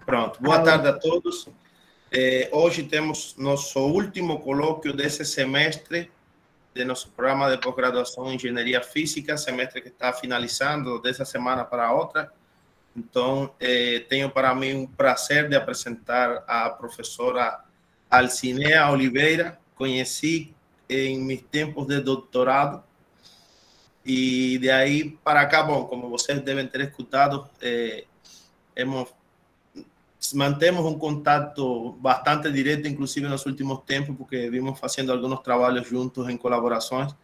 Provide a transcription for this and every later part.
Pronto. Boa tarde a todos. Hoje temos nosso último colóquio desse semestre de nosso programa de pós-graduação em Engenharia Física, semestre que está finalizando dessa semana para a outra. Então, tenho para mim um prazer de apresentar a professora Alcinea Oliveira. Conheci em meus tempos de doutorado e de aí para cá, bom, como vocês devem ter escutado, mantemos um contato bastante direto, inclusive nos últimos tempos, porque vimos fazendo alguns trabalhos juntos em colaborações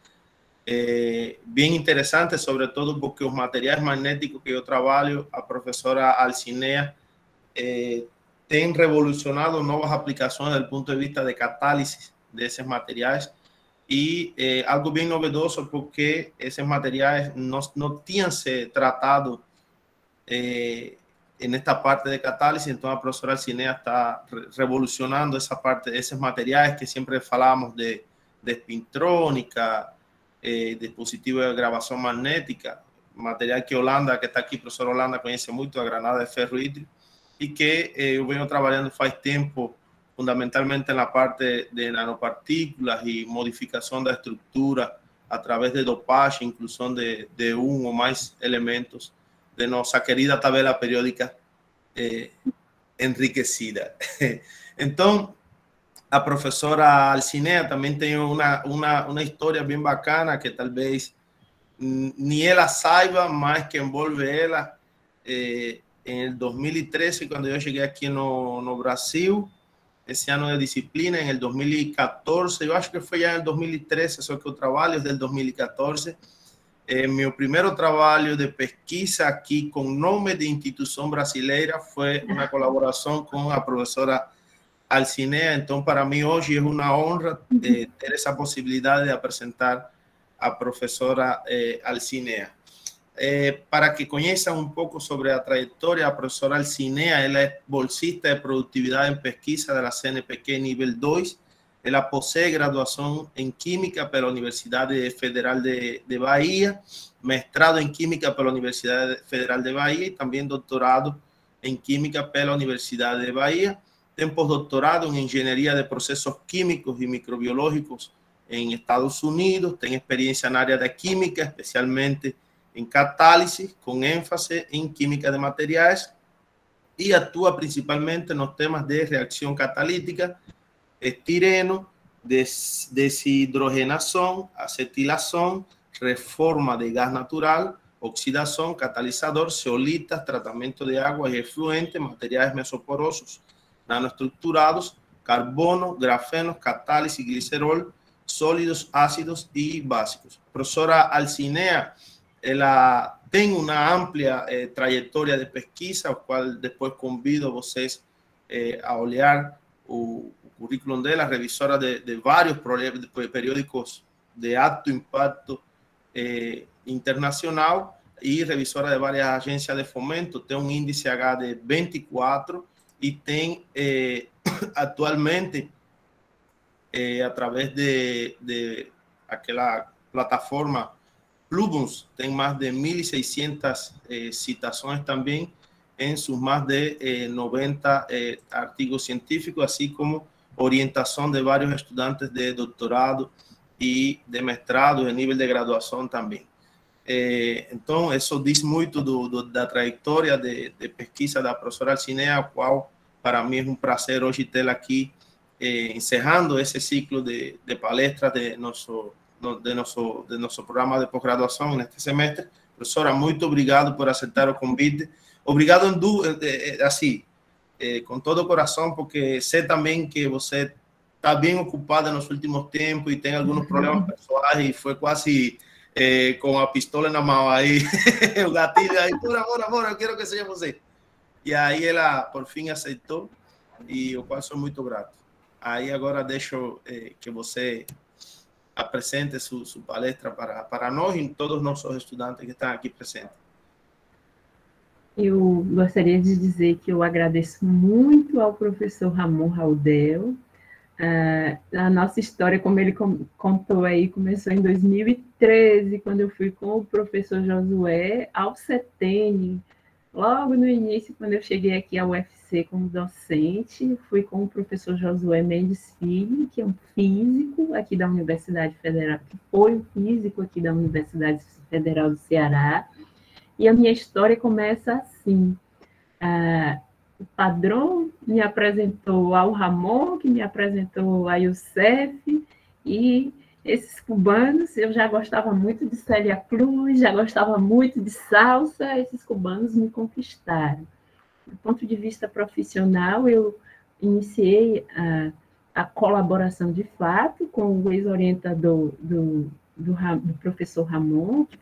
bem interessantes, sobretudo porque os materiais magnéticos que eu trabalho, a professora Alcinea tem revolucionado novas aplicações do ponto de vista de catálise desses materiais e algo bem novedoso porque esses materiais não tinham se tratado nesta parte de catálise. Então a professora Alcinea está revolucionando essa parte, esses materiais que sempre falamos de espintrônica, dispositivo de gravação magnética, material que Holanda, que está aqui, a professora Holanda conhece muito, a granada de ferro hídrico, e que eu venho trabalhando faz tempo, fundamentalmente na parte de nanopartículas e modificação da estrutura através de dopagem, inclusão de um ou mais elementos de nossa querida tabela periódica enriquecida. Então, a professora Alcinea também tem uma história bem bacana que talvez nem ela saiba, mas que envolve ela. Em 2013, quando eu cheguei aqui no Brasil, esse ano de disciplina, em 2014, eu acho que foi já em 2013, só que eu trabalho desde 2014. Meu primeiro trabalho de pesquisa aqui com nome de instituição brasileira foi uma colaboração com a professora Alcinea. Então, para mim, hoje é uma honra ter essa possibilidade de apresentar a professora Alcinea. Para que conheçam um pouco sobre a trajetória, a professora Alcinea, ela é bolsista de produtividade em pesquisa da CNPq nível 2, ela possui graduação em Química pela Universidade Federal de Bahia, mestrado em Química pela Universidade Federal de Bahia e também doutorado em Química pela Universidade de Bahia. Tem pós-doutorado em Engenharia de Processos Químicos e Microbiológicos em Estados Unidos, tem experiência na área da Química, especialmente em catálise, com ênfase em Química de Materiais, e atua principalmente nos temas de reação catalítica, estireno, desidrogenação, acetilação, reforma de gás natural, oxidação, catalisador, zeolitas, tratamento de água e efluente, materiais mesoporosos, nanoestruturados, carbono, grafeno, catálise, glicerol, sólidos, ácidos e básicos. Professora Alcinea, ela tem uma ampla trajetória de pesquisa, o qual depois convido vocês a olhar o currículo dela, revisora de vários periódicos de alto impacto internacional e revisora de várias agências de fomento. Tem um índice H de 24 e tem atualmente, através de aquela plataforma Plugins, tem mais de 1.600 citações também em seus mais de 90 artigos científicos, assim como orientação de vários estudantes de doutorado e de mestrado, de nível de graduação também. Então, isso diz muito da trajetória de pesquisa da professora Alcinea, a qual, para mim, é um prazer hoje tê-la aqui, encerrando esse ciclo de palestras de nosso programa de pós-graduação neste semestre. Professora, muito obrigado por aceitar o convite. Obrigado, assim, com todo o coração, porque sei também que você está bem ocupada nos últimos tempos e tem alguns problemas pessoais e foi quase com a pistola na mão aí, o gatilho aí, bora, eu quero que seja você. E aí ela, por fim, aceitou e eu qual sou muito grato. Aí agora deixo que você apresente sua palestra para nós e todos os nossos estudantes que estão aqui presentes. Eu gostaria de dizer que eu agradeço muito ao professor Ramon Raudel. A nossa história, como ele contou aí, começou em 2013, quando eu fui com o professor Josué ao CETENE, Logo no início, quando eu cheguei aqui ao UFC como docente, fui com o professor Josué Mendes Filho, que é um físico aqui da Universidade Federal, que foi um físico aqui da Universidade Federal do Ceará, e a minha história começa assim. O Padrão me apresentou ao Ramon, que me apresentou a Youssef, e esses cubanos, eu já gostava muito de Célia Cruz, já gostava muito de salsa, esses cubanos me conquistaram. Do ponto de vista profissional, eu iniciei a colaboração de fato com o ex-orientador do professor Ramon, que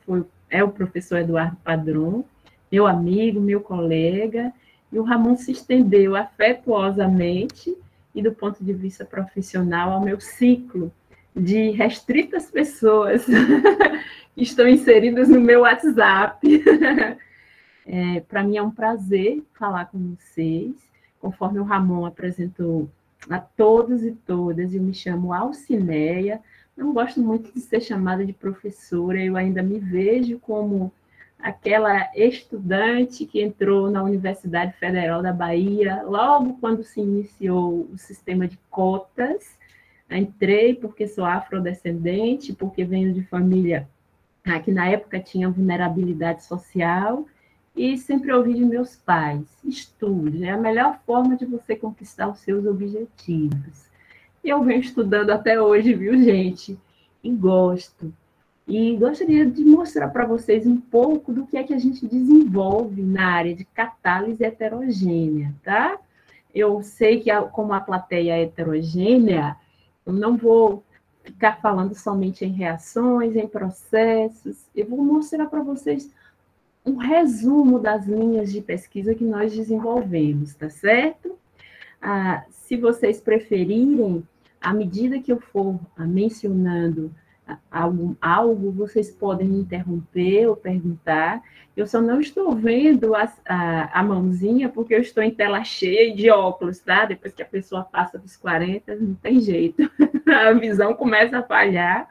é o professor Eduardo Padrão, meu amigo, meu colega, e o Ramon se estendeu afetuosamente e do ponto de vista profissional ao meu ciclo de restritas pessoas que estão inseridas no meu WhatsApp. Para mim é um prazer falar com vocês. Conforme o Ramon apresentou a todos e todas, eu me chamo Alcineia. Não gosto muito de ser chamada de professora, eu ainda me vejo como aquela estudante que entrou na Universidade Federal da Bahia, logo quando se iniciou o sistema de cotas. Entrei porque sou afrodescendente, porque venho de família que na época tinha vulnerabilidade social, e sempre ouvi de meus pais: estude, é a melhor forma de você conquistar os seus objetivos. E eu venho estudando até hoje, viu, gente? E gosto. E gostaria de mostrar para vocês um pouco do que é que a gente desenvolve na área de catálise heterogênea, tá? Eu sei que, como a plateia é heterogênea, eu não vou ficar falando somente em reações, em processos. Eu vou mostrar para vocês um resumo das linhas de pesquisa que nós desenvolvemos, tá certo? Se vocês preferirem, à medida que eu for mencionando algo, vocês podem me interromper ou perguntar. Eu só não estou vendo a mãozinha porque eu estou em tela cheia de óculos, tá? Depois que a pessoa passa dos 40, não tem jeito. A visão começa a falhar,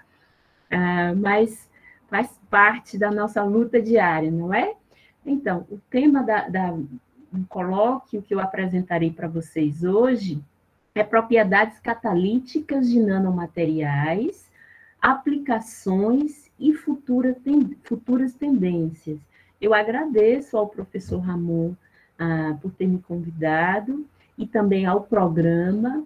mas faz parte da nossa luta diária, não é? Então, o tema do colóquio que eu apresentarei para vocês hoje é propriedades catalíticas de nanomateriais, aplicações e futuras tendências. Eu agradeço ao professor Ramon por ter me convidado e também ao programa.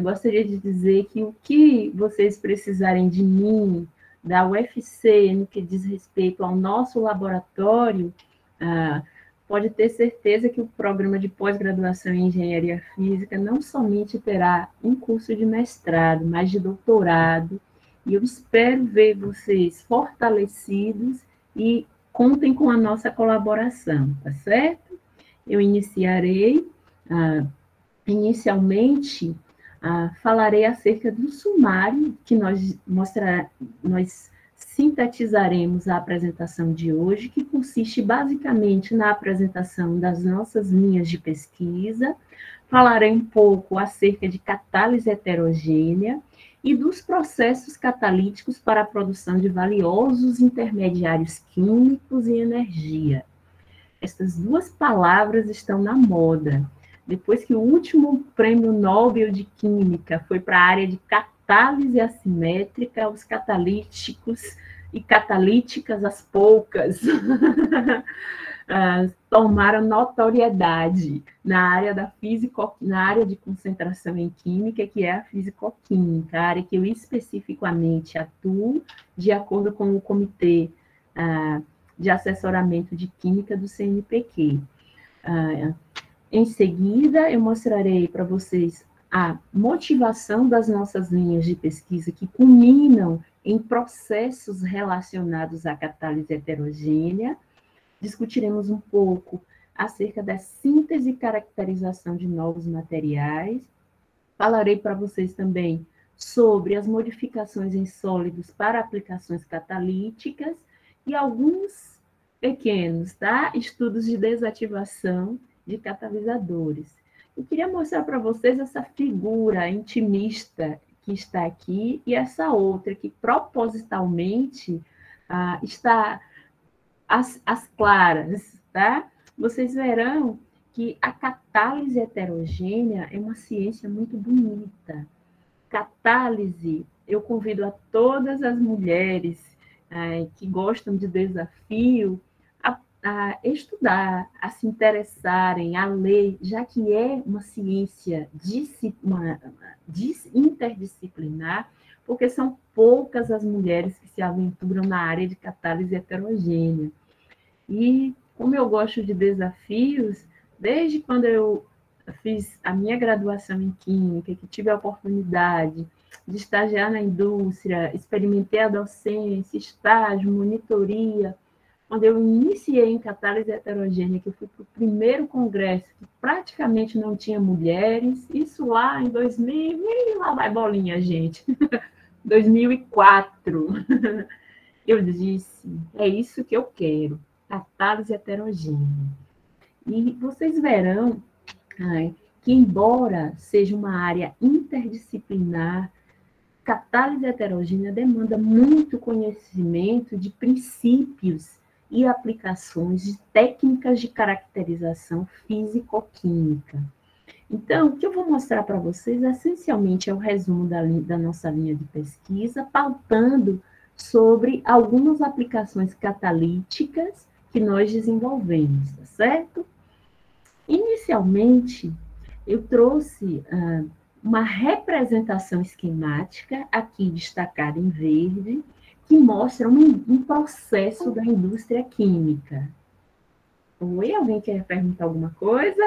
Gostaria de dizer que o que vocês precisarem de mim, da UFC, no que diz respeito ao nosso laboratório, pode ter certeza que o programa de pós-graduação em Engenharia Física não somente terá um curso de mestrado, mas de doutorado, e eu espero ver vocês fortalecidos e contem com a nossa colaboração, tá certo? Eu iniciarei, inicialmente, falarei acerca do sumário que nós sintetizaremos a apresentação de hoje, que consiste basicamente na apresentação das nossas linhas de pesquisa. Falarei um pouco acerca de catálise heterogênea e dos processos catalíticos para a produção de valiosos intermediários químicos e energia. Essas duas palavras estão na moda. Depois que o último prêmio Nobel de Química foi para a área de catálise assimétrica, os catalíticos e catalíticas, as poucas, tomaram notoriedade na área da na área de concentração em química, que é a fisicoquímica, a área que eu especificamente atuo, de acordo com o Comitê de Assessoramento de Química do CNPq. Em seguida, eu mostrarei para vocês a motivação das nossas linhas de pesquisa que culminam em processos relacionados à catálise heterogênea. Discutiremos um pouco acerca da síntese e caracterização de novos materiais. Falarei para vocês também sobre as modificações em sólidos para aplicações catalíticas e alguns pequenos, tá? Estudos de desativação de catalisadores. Eu queria mostrar para vocês essa figura intimista que está aqui e essa outra que propositalmente está às claras, tá? vocês verão que a catálise heterogênea é uma ciência muito bonita. Catálise, eu convido a todas as mulheres que gostam de desafio a estudar, a se interessarem, a ler, já que é uma ciência interdisciplinar, porque são poucas as mulheres que se aventuram na área de catálise heterogênea. E como eu gosto de desafios, desde quando eu fiz a minha graduação em Química, que tive a oportunidade de estagiar na indústria, experimentei a docência, estágio, monitoria. Quando eu iniciei em catálise heterogênea, que eu fui para o primeiro congresso, que praticamente não tinha mulheres, isso lá em 2000, lá vai bolinha, gente, 2004. Eu disse, é isso que eu quero, catálise heterogênea. E vocês verão que, embora seja uma área interdisciplinar, catálise heterogênea demanda muito conhecimento de princípios e aplicações de técnicas de caracterização físico-química. Então, o que eu vou mostrar para vocês, essencialmente, é o resumo da nossa linha de pesquisa, pautando sobre algumas aplicações catalíticas que nós desenvolvemos, tá certo? Inicialmente, eu trouxe uma representação esquemática, aqui destacada em verde, que mostra um processo da indústria química. Oi, alguém quer perguntar alguma coisa?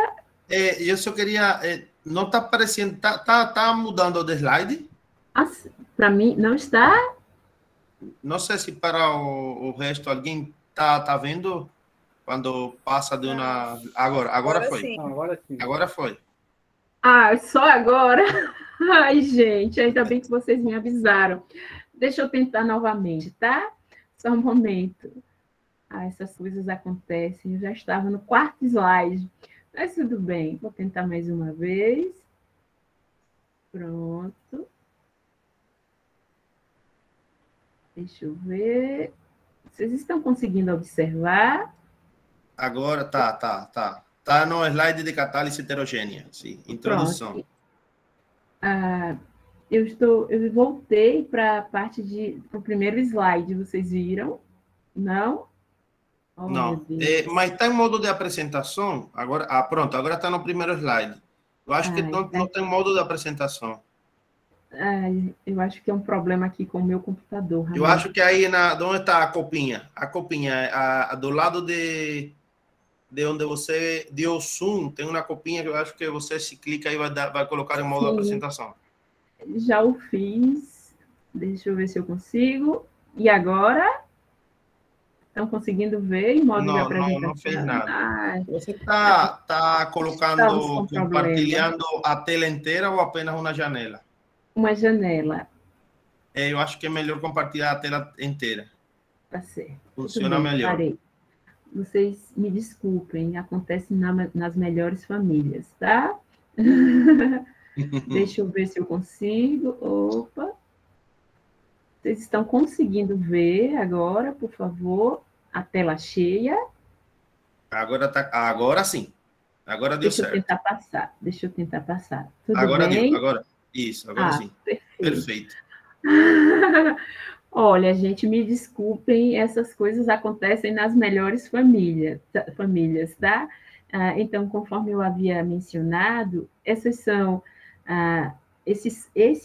Eu só queria... não está aparecendo... Está mudando o slide? Para mim, não está? Não sei se para o resto alguém está vendo quando passa de uma... Agora foi. Sim. Agora foi. Só agora? Ai, gente, ainda bem que vocês me avisaram. Deixa eu tentar novamente, tá? Só um momento. Essas coisas acontecem. Eu já estava no quarto slide. Mas tudo bem. Vou tentar mais uma vez. Pronto. Deixa eu ver. Vocês estão conseguindo observar? Agora tá. Está no slide de catálise heterogênea. Sim, introdução. Eu voltei para a parte para o primeiro slide, vocês viram? Não? Oh, não, mas está em modo de apresentação. Agora, pronto, agora está no primeiro slide. Eu acho que não tem modo de apresentação. Eu acho que é um problema aqui com o meu computador. Ramiro. Eu acho que aí, onde está a copinha? A copinha, do lado de onde você deu o zoom, tem uma copinha que eu acho que você se clica e vai colocar em modo de apresentação. Já o fiz. Deixa eu ver se eu consigo. E agora? Estão conseguindo ver em modo de apresentação? Não fez nada. Você está colocando, compartilhando a tela inteira ou apenas uma janela? Uma janela. Eu acho que é melhor compartilhar a tela inteira. Tá certo. Funciona melhor. Parei. Vocês me desculpem, acontece nas melhores famílias, tá? Deixa eu ver se eu consigo. Opa! Vocês estão conseguindo ver agora, por favor, a tela cheia? Agora sim. Agora deu certo. Deixa eu tentar passar. Tudo agora bem? Deu, agora. Isso, agora sim. Perfeito. Olha, gente, me desculpem, essas coisas acontecem nas melhores famílias, tá? Então, conforme eu havia mencionado, esse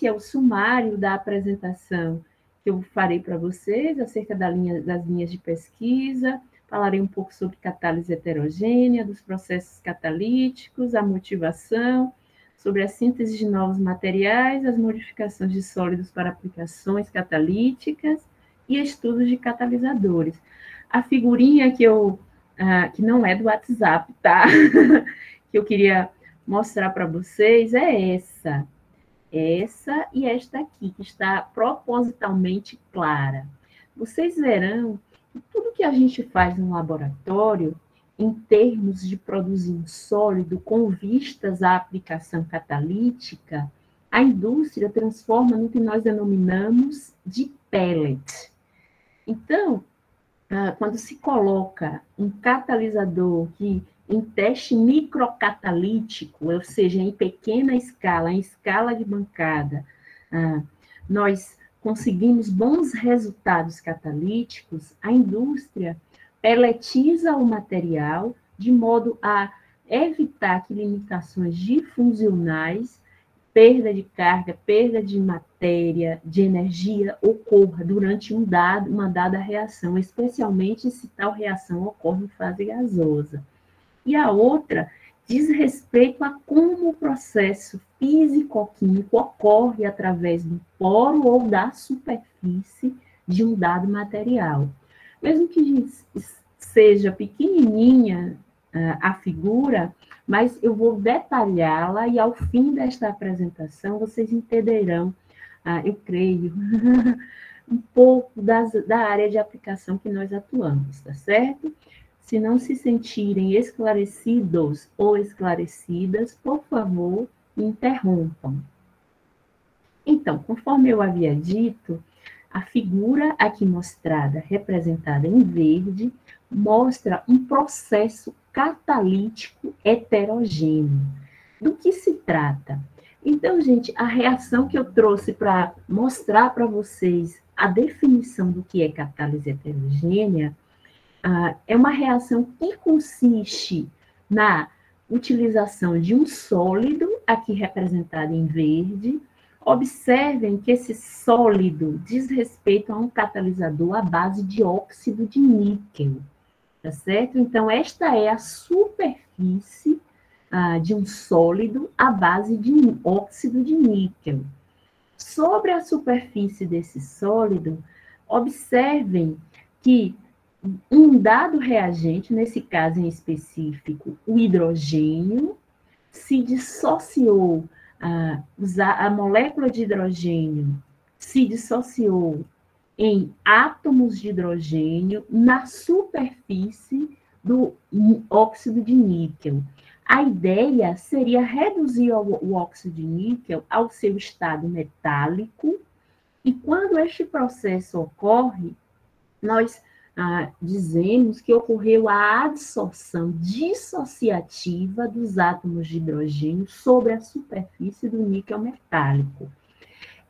é o sumário da apresentação que eu farei para vocês acerca das linhas de pesquisa. Falarei um pouco sobre catálise heterogênea, dos processos catalíticos, a motivação, sobre a síntese de novos materiais, as modificações de sólidos para aplicações catalíticas e estudos de catalisadores. A figurinha que não é do WhatsApp, tá? Que eu queria mostrar para vocês é essa. Essa e esta aqui, que está propositalmente clara. Vocês verão que tudo que a gente faz no laboratório, em termos de produzir um sólido com vistas à aplicação catalítica, a indústria transforma no que nós denominamos de pellet. Então, quando se coloca um catalisador que em teste microcatalítico, ou seja, em pequena escala, em escala de bancada, nós conseguimos bons resultados catalíticos, a indústria peletiza o material de modo a evitar que limitações difusionais, perda de carga, perda de matéria, de energia ocorra durante uma dada reação, especialmente se tal reação ocorre em fase gasosa. E a outra diz respeito a como o processo físico-químico ocorre através do poro ou da superfície de um dado material. Mesmo que seja pequenininha a figura, mas eu vou detalhá-la e ao fim desta apresentação vocês entenderão, eu creio, um pouco da área de aplicação que nós atuamos, tá certo? Se não se sentirem esclarecidos ou esclarecidas, por favor, me interrompam. Então, conforme eu havia dito, a figura aqui mostrada, representada em verde, mostra um processo catalítico heterogêneo. Do que se trata? Então, gente, a reação que eu trouxe para mostrar para vocês a definição do que é catálise heterogênea é uma reação que consiste na utilização de um sólido, aqui representado em verde. Observem que esse sólido diz respeito a um catalisador à base de óxido de níquel, tá certo? Então, esta é a superfície de um sólido à base de um óxido de níquel. Sobre a superfície desse sólido, observem que um dado reagente, nesse caso em específico, o hidrogênio, se dissociou, a molécula de hidrogênio se dissociou em átomos de hidrogênio na superfície do óxido de níquel. A ideia seria reduzir o óxido de níquel ao seu estado metálico, e quando este processo ocorre, nós dizemos que ocorreu a adsorção dissociativa dos átomos de hidrogênio sobre a superfície do níquel metálico.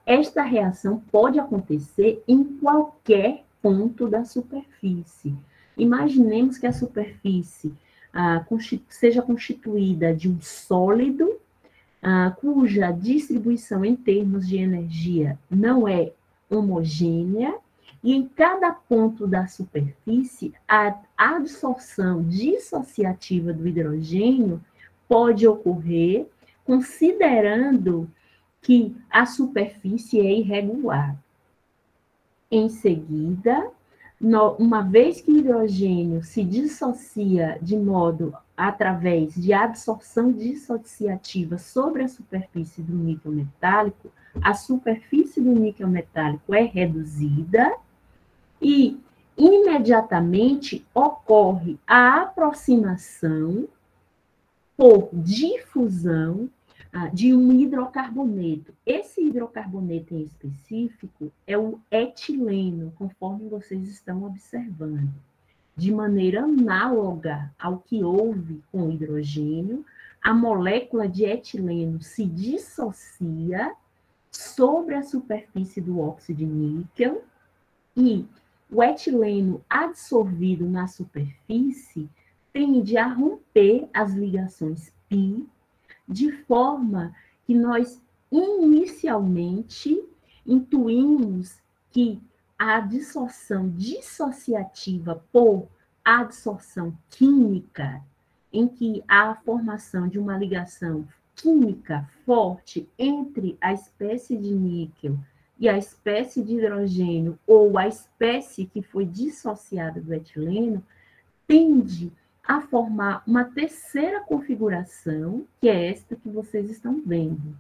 Esta reação pode acontecer em qualquer ponto da superfície. Imaginemos que a superfície seja constituída de um sólido, cuja distribuição em termos de energia não é homogênea, e em cada ponto da superfície, a adsorção dissociativa do hidrogênio pode ocorrer, considerando que a superfície é irregular. Em seguida, uma vez que o hidrogênio se dissocia de modo através de adsorção dissociativa sobre a superfície do níquel metálico, a superfície do níquel metálico é reduzida e imediatamente ocorre a aproximação por difusão de um hidrocarboneto. Esse hidrocarboneto em específico é o etileno, conforme vocês estão observando. De maneira análoga ao que houve com o hidrogênio, a molécula de etileno se dissocia sobre a superfície do óxido de níquel e o etileno adsorvido na superfície tende a romper as ligações π, de forma que nós inicialmente intuímos que a adsorção dissociativa por adsorção química, em que há a formação de uma ligação química forte entre a espécie de níquel e a espécie de hidrogênio, ou a espécie que foi dissociada do etileno, tende a formar uma terceira configuração, que é esta que vocês estão vendo.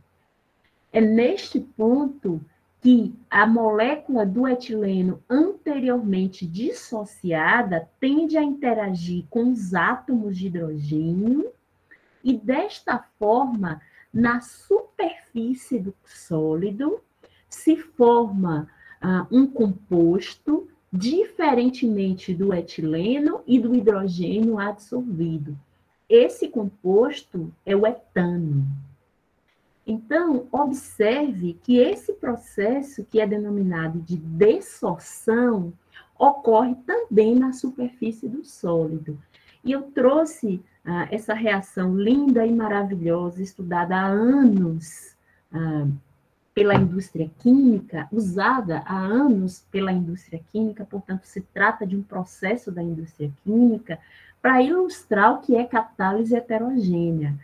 É neste ponto que a molécula do etileno anteriormente dissociada tende a interagir com os átomos de hidrogênio e, desta forma, na superfície do sólido, se forma um composto diferentemente do etileno e do hidrogênio adsorvido. Esse composto é o etano. Então, observe que esse processo, que é denominado de dessorção, ocorre também na superfície do sólido. E eu trouxe essa reação linda e maravilhosa, estudada há anos pela indústria química, usada há anos pela indústria química, portanto, se trata de um processo da indústria química, para ilustrar o que é catálise heterogênea.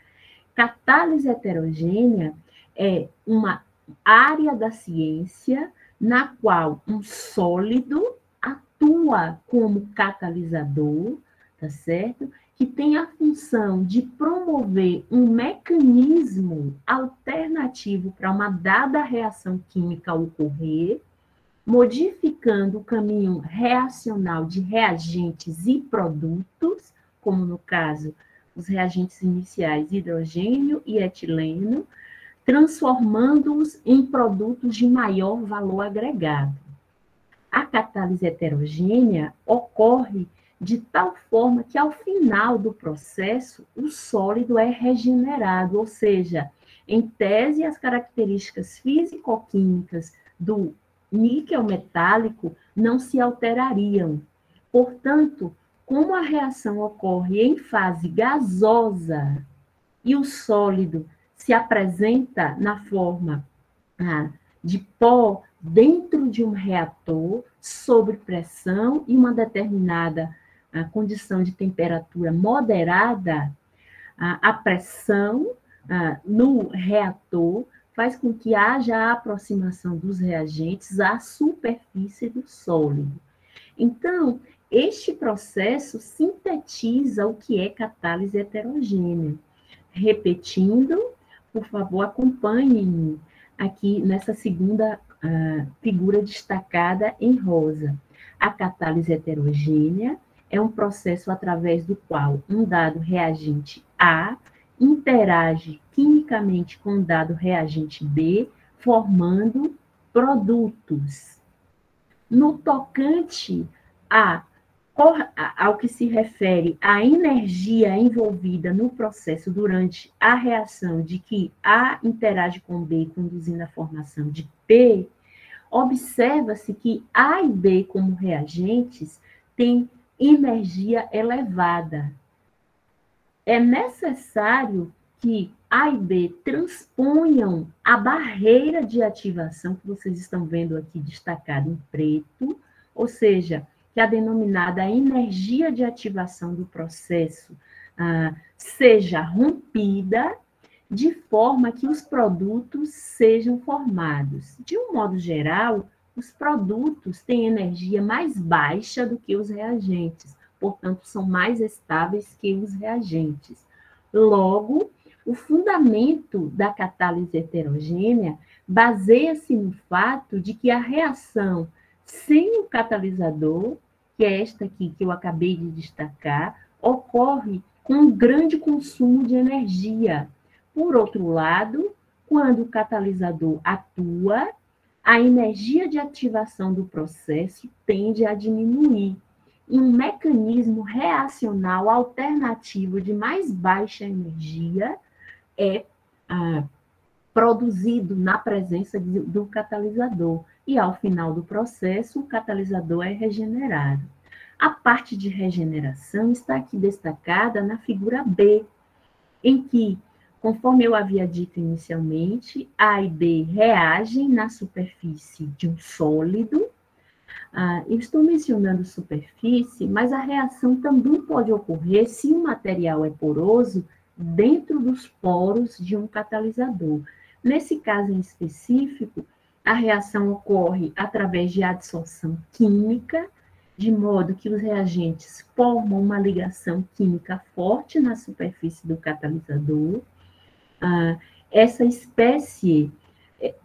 Catálise heterogênea é uma área da ciência na qual um sólido atua como catalisador, tá certo? Que tem a função de promover um mecanismo alternativo para uma dada reação química ocorrer, modificando o caminho reacional de reagentes e produtos, como no caso os reagentes iniciais hidrogênio e etileno, transformando-os em produtos de maior valor agregado. A catálise heterogênea ocorre de tal forma que, ao final do processo, o sólido é regenerado, ou seja, em tese, as características físico-químicas do níquel metálico não se alterariam. Portanto, como a reação ocorre em fase gasosa e o sólido se apresenta na forma de pó dentro de um reator, sob pressão e uma determinada condição de temperatura moderada, a pressão no reator faz com que haja a aproximação dos reagentes à superfície do sólido. Então, este processo sintetiza o que é catálise heterogênea. Repetindo, por favor, acompanhem-me aqui nessa segunda figura destacada em rosa. A catálise heterogênea é um processo através do qual um dado reagente A interage quimicamente com um dado reagente B, formando produtos. No tocante ao que se refere à energia envolvida no processo durante a reação de que A interage com B, conduzindo à formação de P, observa-se que A e B, como reagentes, têm energia elevada. É necessário que A e B transponham a barreira de ativação que vocês estão vendo aqui destacada em preto, ou seja, que a denominada energia de ativação do processo seja rompida, de forma que os produtos sejam formados. De um modo geral, os produtos têm energia mais baixa do que os reagentes, portanto, são mais estáveis que os reagentes. Logo, o fundamento da catálise heterogênea baseia-se no fato de que a reação sem o catalisador, que é esta aqui que eu acabei de destacar, ocorre com um grande consumo de energia. Por outro lado, quando o catalisador atua, a energia de ativação do processo tende a diminuir. E um mecanismo reacional alternativo de mais baixa energia é produzido na presença do catalisador. E, ao final do processo, o catalisador é regenerado. A parte de regeneração está aqui destacada na figura B, em que, conforme eu havia dito inicialmente, A e B reagem na superfície de um sólido. Eu estou mencionando superfície, mas a reação também pode ocorrer se o material é poroso dentro dos poros de um catalisador. Nesse caso em específico, a reação ocorre através de adsorção química, de modo que os reagentes formam uma ligação química forte na superfície do catalisador. Essa espécie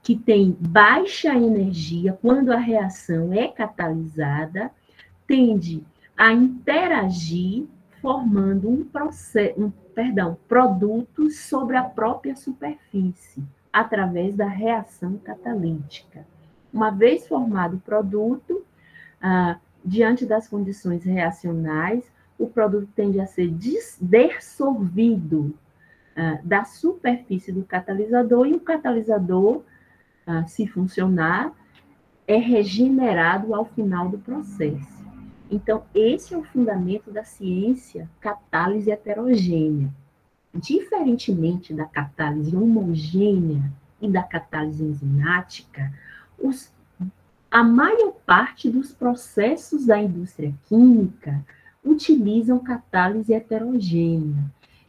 que tem baixa energia, quando a reação é catalisada, tende a interagir, formando produtos sobre a própria superfície, através da reação catalítica. Uma vez formado o produto, diante das condições reacionais, o produto tende a ser dessorvido da superfície do catalisador, e o catalisador, se funcionar, é regenerado ao final do processo. Então, esse é o fundamento da ciência catálise heterogênea. Diferentemente da catálise homogênea e da catálise enzimática, a maior parte dos processos da indústria química utilizam catálise heterogênea.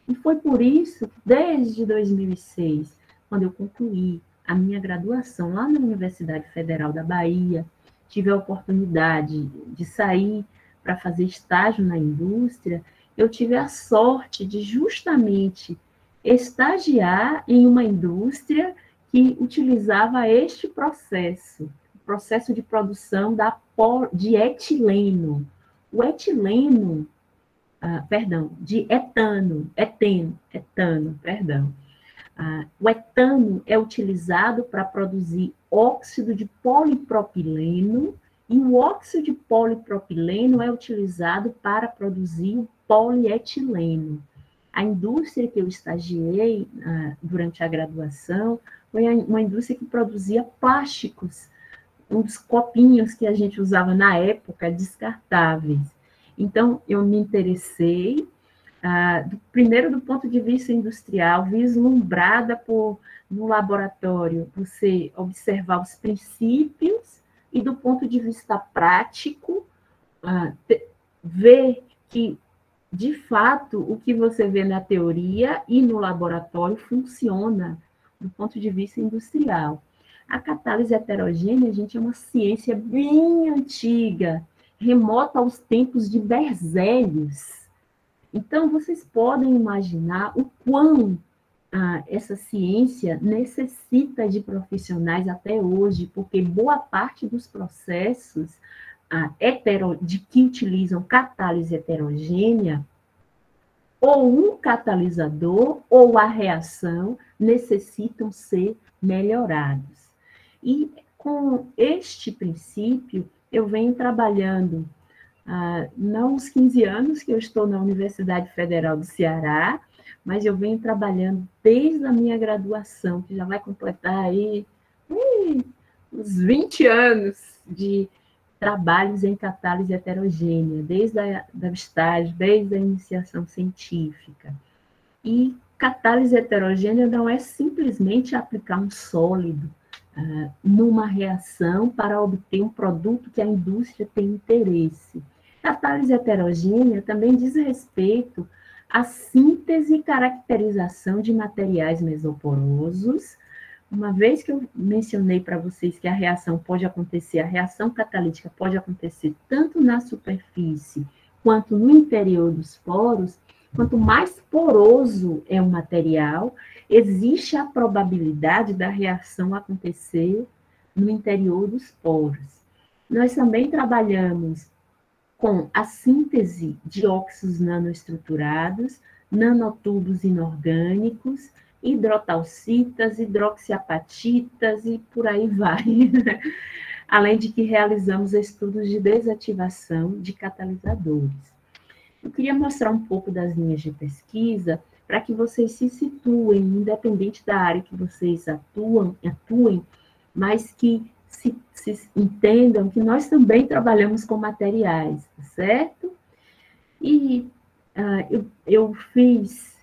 E foi por isso que, desde 2006, quando eu concluí a minha graduação lá na Universidade Federal da Bahia, tive a oportunidade de sair para fazer estágio na indústria, eu tive a sorte de justamente estagiar em uma indústria que utilizava este processo, o processo de produção de etileno. O etileno, de etano, perdão. O etano é utilizado para produzir óxido de polipropileno, e o óxido de polipropileno é utilizado para produzir o polietileno. A indústria que eu estagiei durante a graduação foi uma indústria que produzia plásticos, uns copinhos que a gente usava na época, descartáveis. Então, eu me interessei, primeiro do ponto de vista industrial, vislumbrada no laboratório, você observar os princípios, e do ponto de vista prático, ver que, de fato, o que você vê na teoria e no laboratório funciona do ponto de vista industrial. A catálise heterogênea, gente, é uma ciência bem antiga, remota aos tempos de Berzelius. Então, vocês podem imaginar o quão essa ciência necessita de profissionais até hoje, porque boa parte dos processos que utilizam catálise heterogênea, ou um catalisador ou a reação necessitam ser melhorados. E com este princípio, eu venho trabalhando, não uns 15 anos que eu estou na Universidade Federal do Ceará, mas eu venho trabalhando desde a minha graduação, que já vai completar aí uns 20 anos de trabalhos em catálise heterogênea, desde o estágio, desde a iniciação científica. E catálise heterogênea não é simplesmente aplicar um sólido numa reação para obter um produto que a indústria tem interesse. Catálise heterogênea também diz respeito à síntese e caracterização de materiais mesoporosos. Uma vez que eu mencionei para vocês que a reação catalítica pode acontecer tanto na superfície quanto no interior dos poros, quanto mais poroso é o material, existe a probabilidade da reação acontecer no interior dos poros. Nós também trabalhamos com a síntese de óxidos nanoestruturados, nanotubos inorgânicos, hidrotalcitas, hidroxiapatitas e por aí vai. Além de que realizamos estudos de desativação de catalisadores. Eu queria mostrar um pouco das linhas de pesquisa para que vocês se situem, independente da área que vocês atuem, mas que se entendam que nós também trabalhamos com materiais, certo? E eu fiz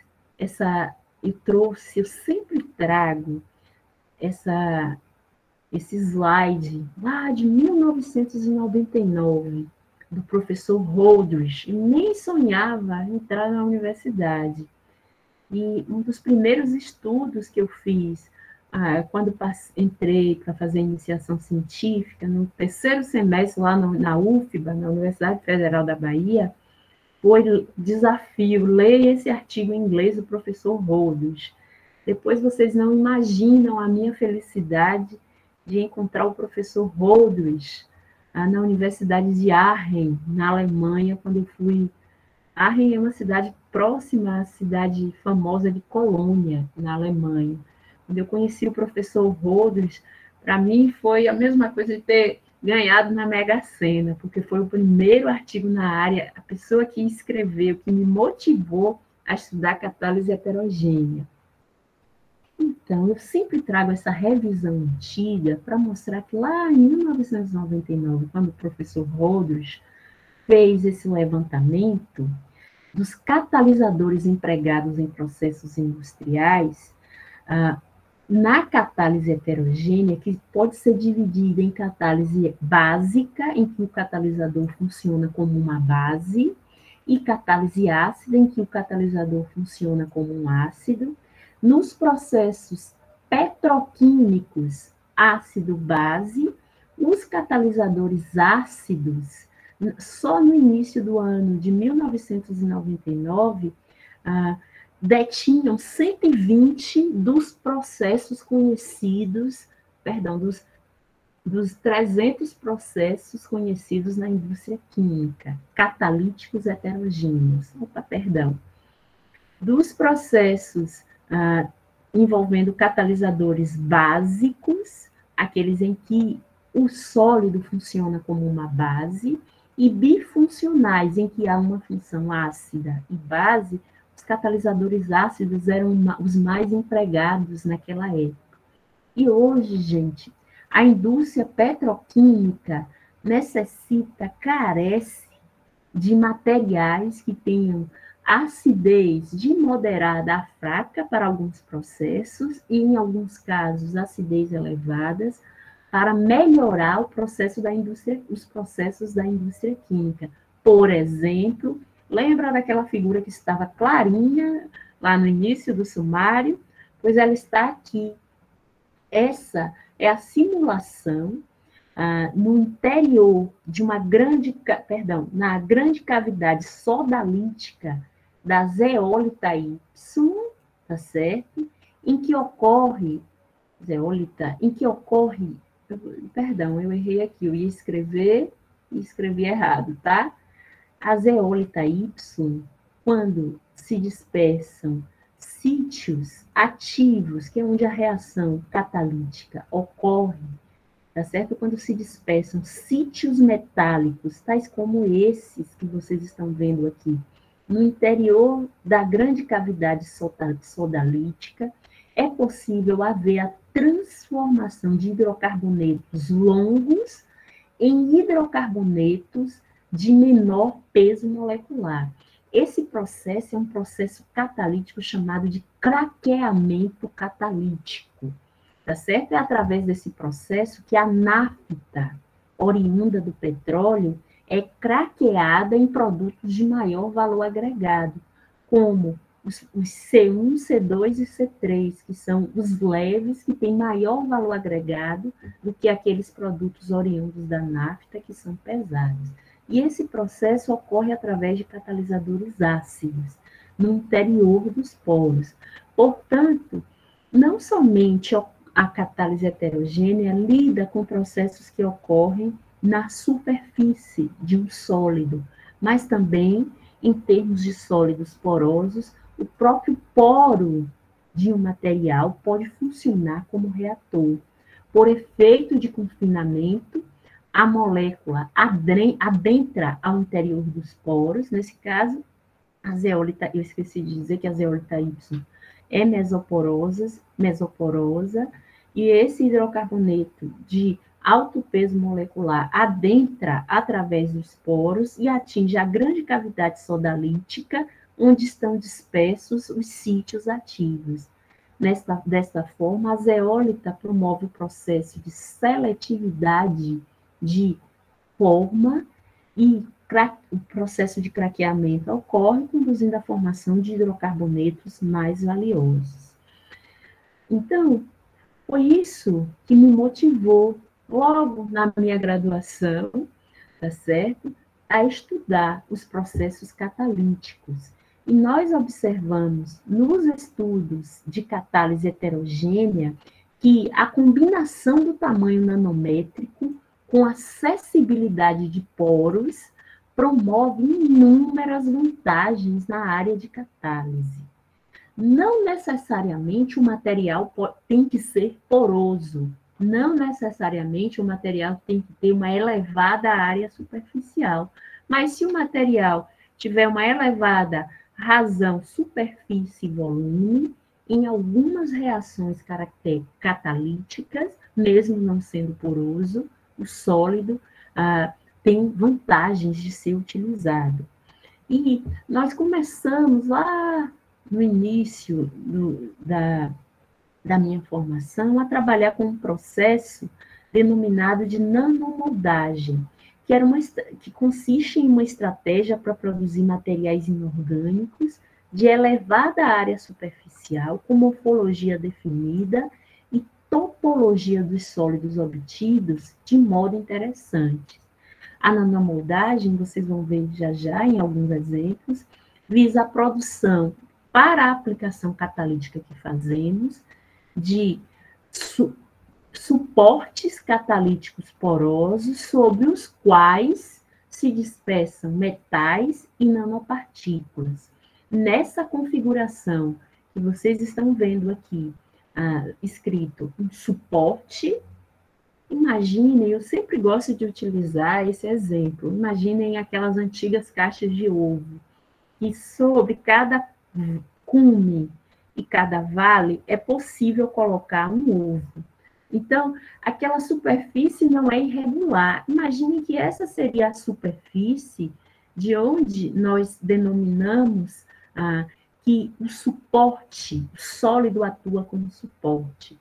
eu sempre trago esse slide lá de 1999, do professor Holdridge, e nem sonhava entrar na universidade. E um dos primeiros estudos que eu fiz, quando entrei para fazer iniciação científica, no terceiro semestre lá na UFBA, na Universidade Federal da Bahia, foi desafio, leia esse artigo em inglês do professor Holdridge. Depois vocês não imaginam a minha felicidade de encontrar o professor Holdridge na Universidade de Aachen, na Alemanha, quando eu fui. Aachen é uma cidade próxima à cidade famosa de Colônia, na Alemanha. Quando eu conheci o professor Holdridge, para mim foi a mesma coisa de ter ganhado na Mega Sena, porque foi o primeiro artigo na área, a pessoa que escreveu, que me motivou a estudar catálise heterogênea. Então, eu sempre trago essa revisão antiga para mostrar que lá em 1999, quando o professor Rodrigues fez esse levantamento dos catalisadores empregados em processos industriais, na catálise heterogênea, que pode ser dividida em catálise básica, em que o catalisador funciona como uma base, e catálise ácida, em que o catalisador funciona como um ácido. Nos processos petroquímicos ácido-base, os catalisadores ácidos, só no início do ano de 1999, detinham 120 dos processos conhecidos, perdão, dos 300 processos conhecidos na indústria química, catalíticos heterogêneos. Dos processos envolvendo catalisadores básicos, aqueles em que o sólido funciona como uma base, e bifuncionais, em que há uma função ácida e base, os catalisadores ácidos eram os mais empregados naquela época. E hoje, gente, a indústria petroquímica carece de materiais que tenham acidez de moderada a fraca para alguns processos e, em alguns casos, acidez elevadas para melhorar o processo da indústria, os processos da indústria química. Por exemplo, lembra daquela figura que estava clarinha lá no início do sumário? Pois ela está aqui. Essa é a simulação no interior de uma na grande cavidade sodalítica da zeólita Y, tá certo? Em que ocorre, perdão, eu errei aqui, eu ia escrever e escrevi errado, tá? A zeólita Y, quando se dispersam sítios ativos, que é onde a reação catalítica ocorre, tá certo? Quando se dispersam sítios metálicos, tais como esses que vocês estão vendo aqui, no interior da grande cavidade sodalítica, é possível haver a transformação de hidrocarbonetos longos em hidrocarbonetos de menor peso molecular. Esse processo é um processo catalítico chamado de craqueamento catalítico, tá certo? É através desse processo que a nafta, oriunda do petróleo, é craqueada em produtos de maior valor agregado, como os C1, C2 e C3, que são os leves, que têm maior valor agregado do que aqueles produtos oriundos da nafta, que são pesados. E esse processo ocorre através de catalisadores ácidos, no interior dos poros. Portanto, não somente a catálise heterogênea lida com processos que ocorrem na superfície de um sólido, mas também, em termos de sólidos porosos, o próprio poro de um material pode funcionar como reator. Por efeito de confinamento, a molécula adentra ao interior dos poros, nesse caso, a zeólita, eu esqueci de dizer que a zeólita Y é mesoporosa, e esse hidrocarboneto de alto peso molecular adentra através dos poros e atinge a grande cavidade sodalítica, onde estão dispersos os sítios ativos. Desta forma, a zeólita promove o processo de seletividade de forma e o processo de craqueamento ocorre, conduzindo à formação de hidrocarbonetos mais valiosos. Então, foi isso que me motivou, logo na minha graduação, tá certo? A estudar os processos catalíticos. E nós observamos nos estudos de catálise heterogênea que a combinação do tamanho nanométrico com acessibilidade de poros promove inúmeras vantagens na área de catálise. Não necessariamente o material tem que ser poroso, Não necessariamente o material tem que ter uma elevada área superficial, mas se o material tiver uma elevada razão, superfície e volume, em algumas reações catalíticas, mesmo não sendo poroso, o sólido tem vantagens de ser utilizado. E nós começamos lá no início da minha formação a trabalhar com um processo denominado de nanomodagem, que consiste em uma estratégia para produzir materiais inorgânicos de elevada área superficial, com morfologia definida e topologia dos sólidos obtidos de modo interessante. A nanomoldagem, vocês vão ver já em alguns exemplos, visa a produção, para a aplicação catalítica que fazemos, de suportes catalíticos porosos sobre os quais se dispersam metais e nanopartículas. Nessa configuração que vocês estão vendo aqui, escrito um suporte, imaginem, eu sempre gosto de utilizar esse exemplo, imaginem aquelas antigas caixas de ovo, que sobre cada cume e cada vale é possível colocar um ovo. Então, aquela superfície não é irregular. Imagine que essa seria a superfície de onde nós denominamos que o suporte, o sólido atua como suporte.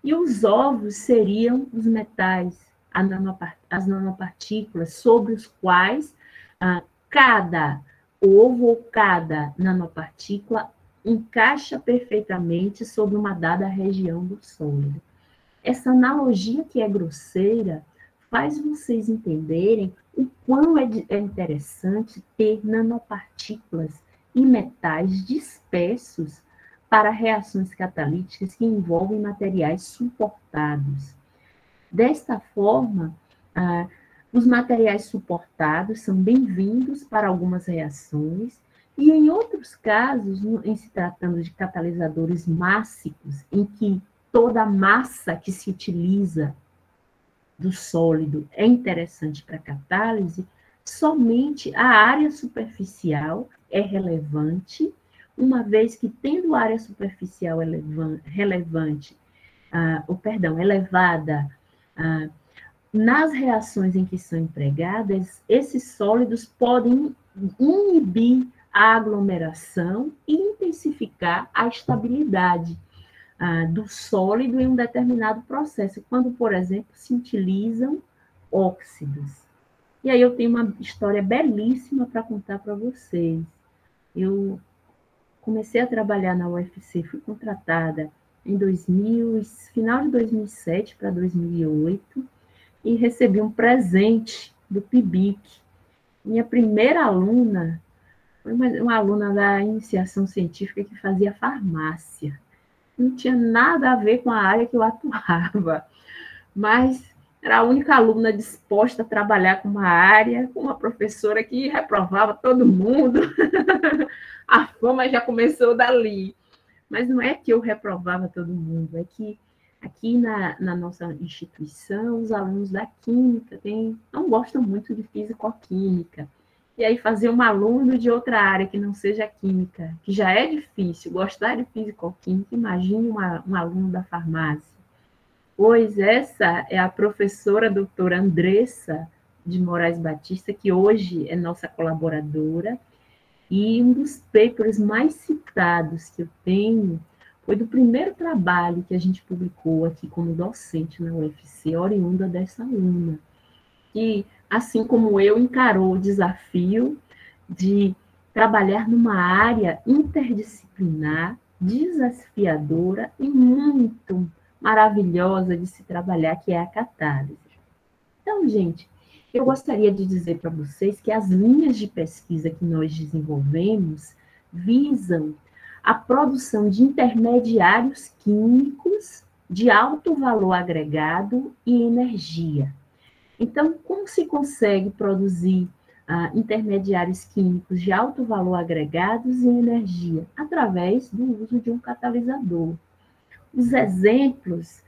E os ovos seriam os metais, as nanopartículas, sobre os quais cada ovo ou cada nanopartícula encaixa perfeitamente sobre uma dada região do sólido. Essa analogia que é grosseira faz vocês entenderem o quão é interessante ter nanopartículas e metais dispersos para reações catalíticas que envolvem materiais suportados. Desta forma, os materiais suportados são bem-vindos para algumas reações, e em outros casos, em se tratando de catalisadores mássicos, em que toda a massa que se utiliza do sólido é interessante para a catálise, somente a área superficial é relevante, uma vez que, tendo área superficial elevada nas reações em que são empregadas, esses sólidos podem inibir a aglomeração e intensificar a estabilidade do sólido em um determinado processo, quando, por exemplo, se utilizam óxidos. E aí eu tenho uma história belíssima para contar para vocês. Eu comecei a trabalhar na UFC, fui contratada em final de 2007 para 2008, e recebi um presente do PIBIC. Minha primeira aluna foi uma aluna da iniciação científica que fazia farmácia. Não tinha nada a ver com a área que eu atuava, mas era a única aluna disposta a trabalhar com uma área, com uma professora que reprovava todo mundo. A fama já começou dali. Mas não é que eu reprovava todo mundo, é que aqui na nossa instituição, os alunos da química não gostam muito de físico-química. E aí fazer um aluno de outra área que não seja química, que já é difícil, gostar de físico-química, imagine um aluno da farmácia. Pois essa é a professora doutora Andressa de Moraes Batista, que hoje é nossa colaboradora, e um dos papers mais citados que eu tenho foi do primeiro trabalho que a gente publicou aqui como docente na UFC, oriunda dessa aluna, que, assim como eu, encarou o desafio de trabalhar numa área interdisciplinar, desafiadora e muito maravilhosa de se trabalhar, que é a catálise. Então, gente, eu gostaria de dizer para vocês que as linhas de pesquisa que nós desenvolvemos visam a produção de intermediários químicos de alto valor agregado e energia. Então, como se consegue produzir intermediários químicos de alto valor agregados e energia? Através do uso de um catalisador. Os exemplos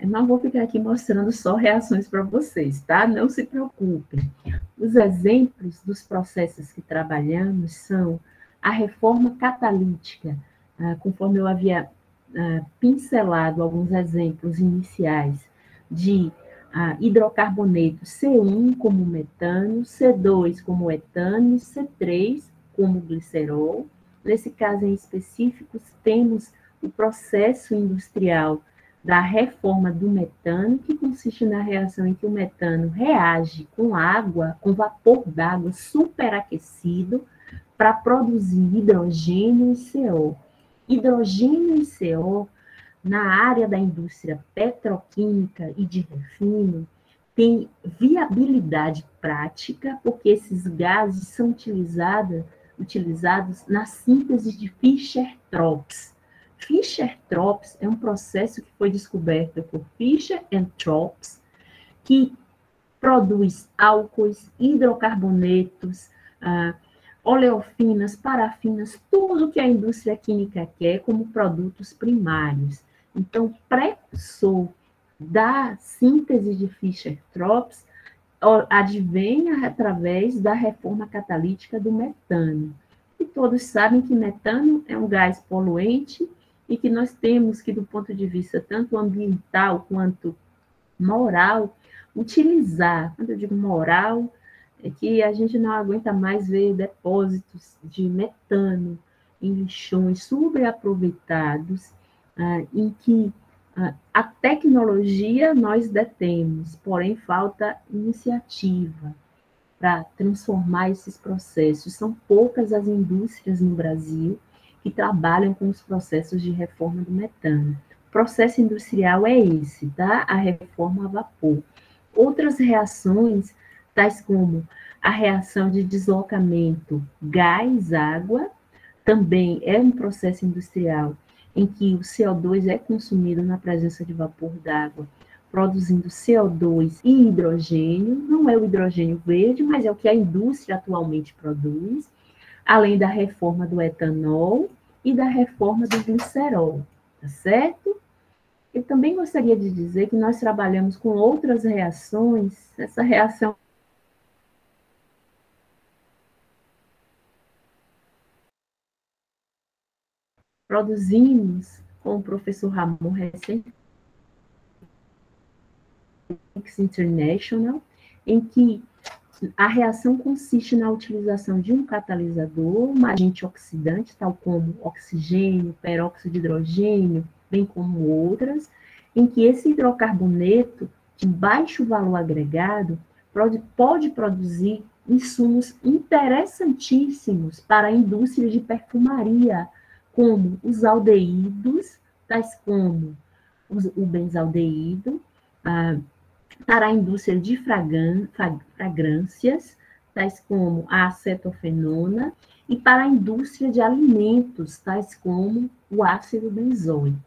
Eu não vou ficar aqui mostrando só reações para vocês, tá? Não se preocupem. Os exemplos dos processos que trabalhamos são a reforma catalítica, conforme eu havia pincelado alguns exemplos iniciais de hidrocarboneto C1 como metano, C2 como etano, C3 como glicerol. Nesse caso em específico, temos o processo industrial da reforma do metano, que consiste na reação em que o metano reage com água, com vapor d'água superaquecido, para produzir hidrogênio e CO. Hidrogênio e CO, na área da indústria petroquímica e de refino, tem viabilidade prática, porque esses gases são utilizados na síntese de Fischer-Tropsch. Fischer-Tropsch é um processo que foi descoberto por Fischer e Tropsch, que produz álcoois, hidrocarbonetos, oleofinas, parafinas, tudo que a indústria química quer como produtos primários. Então, precursor da síntese de Fischer-Tropsch advém através da reforma catalítica do metano. E todos sabem que metano é um gás poluente e que nós temos que, do ponto de vista tanto ambiental quanto moral, utilizar. Quando eu digo moral, é que a gente não aguenta mais ver depósitos de metano em lixões subaproveitados, em que a tecnologia nós detemos, porém falta iniciativa para transformar esses processos. São poucas as indústrias no Brasil que trabalham com os processos de reforma do metano. O processo industrial é esse, tá? A reforma a vapor. Outras reações, tais como a reação de deslocamento gás-água, também é um processo industrial em que o CO2 é consumido na presença de vapor d'água, produzindo CO2 e hidrogênio. Não é o hidrogênio verde, mas é o que a indústria atualmente produz, além da reforma do etanol e da reforma do glicerol, tá certo? Eu também gostaria de dizer que nós trabalhamos com outras reações. Essa reação produzimos com o professor Ramon recentemente, International, em que a reação consiste na utilização de um catalisador, um agente oxidante, tal como oxigênio, peróxido de hidrogênio, bem como outras, em que esse hidrocarboneto de baixo valor agregado pode produzir insumos interessantíssimos para a indústria de perfumaria, como os aldeídos, tais como o benzaldeído, para a indústria de fragrâncias, tais como a acetofenona, e para a indústria de alimentos, tais como o ácido benzoico.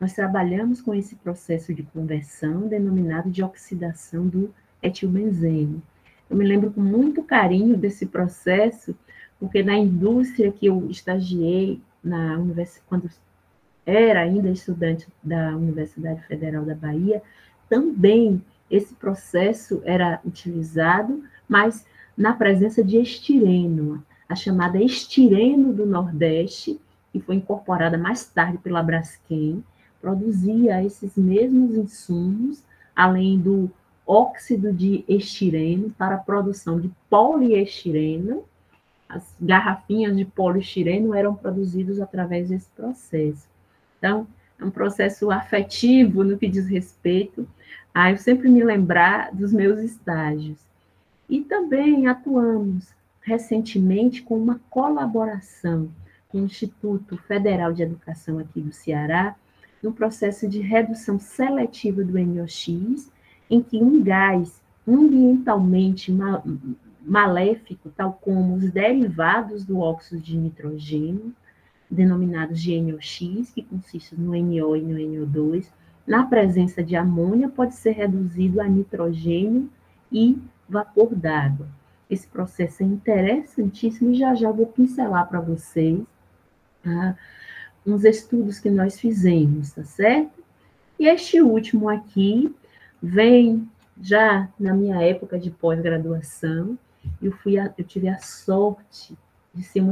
Nós trabalhamos com esse processo de conversão, denominado de oxidação do etilbenzeno. Eu me lembro com muito carinho desse processo, porque na indústria que eu estagiei, quando era ainda estudante da Universidade Federal da Bahia, também esse processo era utilizado, mas na presença de estireno, a chamada estireno do Nordeste, que foi incorporada mais tarde pela Braskem, produzia esses mesmos insumos, além do óxido de estireno para a produção de poliestireno. As garrafinhas de poliestireno eram produzidas através desse processo. Então, é um processo afetivo no que diz respeito a eu sempre me lembrar dos meus estágios. E também atuamos recentemente com uma colaboração com o Instituto Federal de Educação aqui do Ceará, no processo de redução seletiva do NOx, em que um gás ambientalmente maléfico, tal como os derivados do óxido de nitrogênio, denominados de NOx, que consistem no NO e no NO2, na presença de amônia, pode ser reduzido a nitrogênio e vapor d'água. Esse processo é interessantíssimo e já vou pincelar para vocês uns estudos que nós fizemos, tá certo? E este último aqui vem já na minha época de pós-graduação. Eu tive a sorte de ser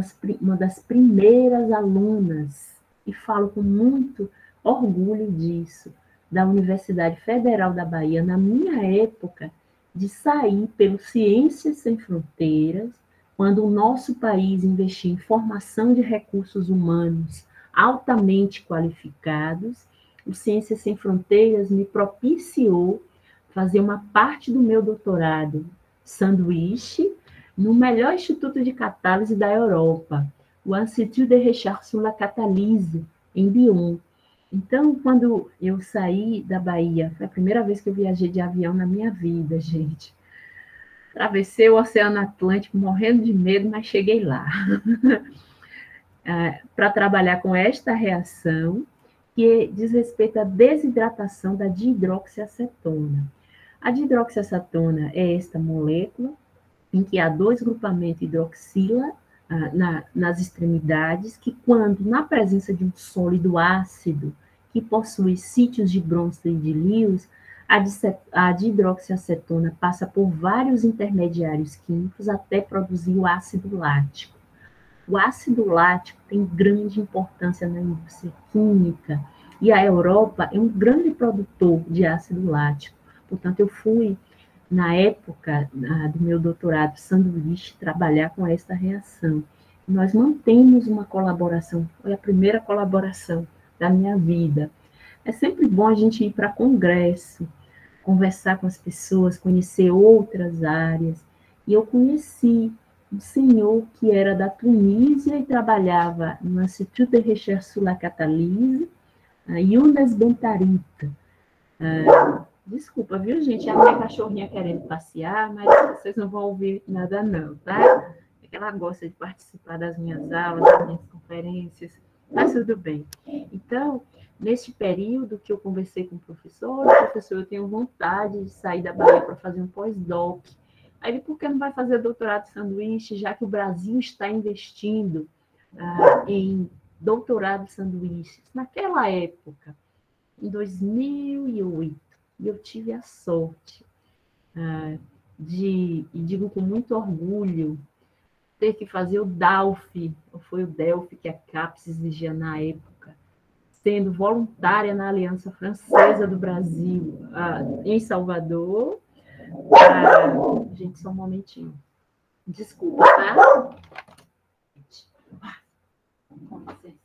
uma das primeiras alunas, e falo com muito orgulho disso, da Universidade Federal da Bahia, na minha época, de sair pelo Ciências Sem Fronteiras, quando o nosso país investia em formação de recursos humanos altamente qualificados. O Ciências Sem Fronteiras me propiciou fazer uma parte do meu doutorado sanduíche no melhor instituto de catálise da Europa, o Institut de Recherche sur la Catalyse, em Lyon. Então, quando eu saí da Bahia, foi a primeira vez que eu viajei de avião na minha vida, gente. Atravessei o Oceano Atlântico morrendo de medo, mas cheguei lá. Para trabalhar com esta reação, que diz respeito à desidratação da dihidroxiacetona. A dihidroxiacetona é esta molécula em que há 2 grupamentos hidroxila nas extremidades, que quando, na presença de um sólido ácido, que possui sítios de Bronsted e de Lewis, a dihidroxiacetona passa por vários intermediários químicos até produzir o ácido lático. O ácido lático tem grande importância na indústria química, e a Europa é um grande produtor de ácido lático. Portanto, eu fui, na época do meu doutorado sanduíche, trabalhar com esta reação. Nós mantemos uma colaboração, foi a primeira colaboração da minha vida. É sempre bom a gente ir para congresso, conversar com as pessoas, conhecer outras áreas. E eu conheci um senhor que era da Tunísia e trabalhava no Institut de Recherche sur la Catalyse, Younes Bentarita. Desculpa, viu, gente? A minha cachorrinha querendo passear, mas vocês não vão ouvir nada não, tá? É que ela gosta de participar das minhas aulas, das minhas conferências, mas tudo bem. Então, neste período que eu conversei com o professor, eu tenho vontade de sair da Bahia para fazer um pós-doc. Aí ele, por que não vai fazer doutorado de sanduíche, já que o Brasil está investindo em doutorado de sanduíches? Naquela época, em 2008, e eu tive a sorte e digo com muito orgulho, ter que fazer o DALF, ou foi o DELF que a CAPES exigia na época, sendo voluntária na Aliança Francesa do Brasil, em Salvador. Gente, só um momentinho. Desculpa, tá? Com licença.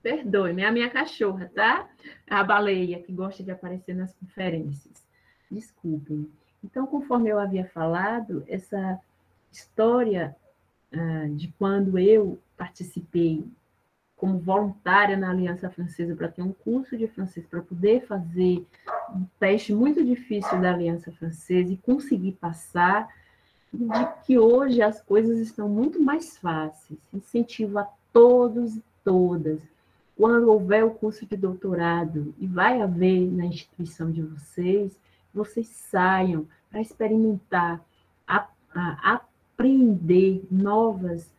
Perdoe-me, é a minha cachorra, tá? A baleia, que gosta de aparecer nas conferências. Desculpem. Então, conforme eu havia falado, essa história de quando eu participei como voluntária na Aliança Francesa para ter um curso de francês, para poder fazer um teste muito difícil da Aliança Francesa e conseguir passar, de que hoje as coisas estão muito mais fáceis. Incentivo a todos e todas, quando houver o curso de doutorado, e vai haver na instituição de vocês, vocês saiam para experimentar, aprender novas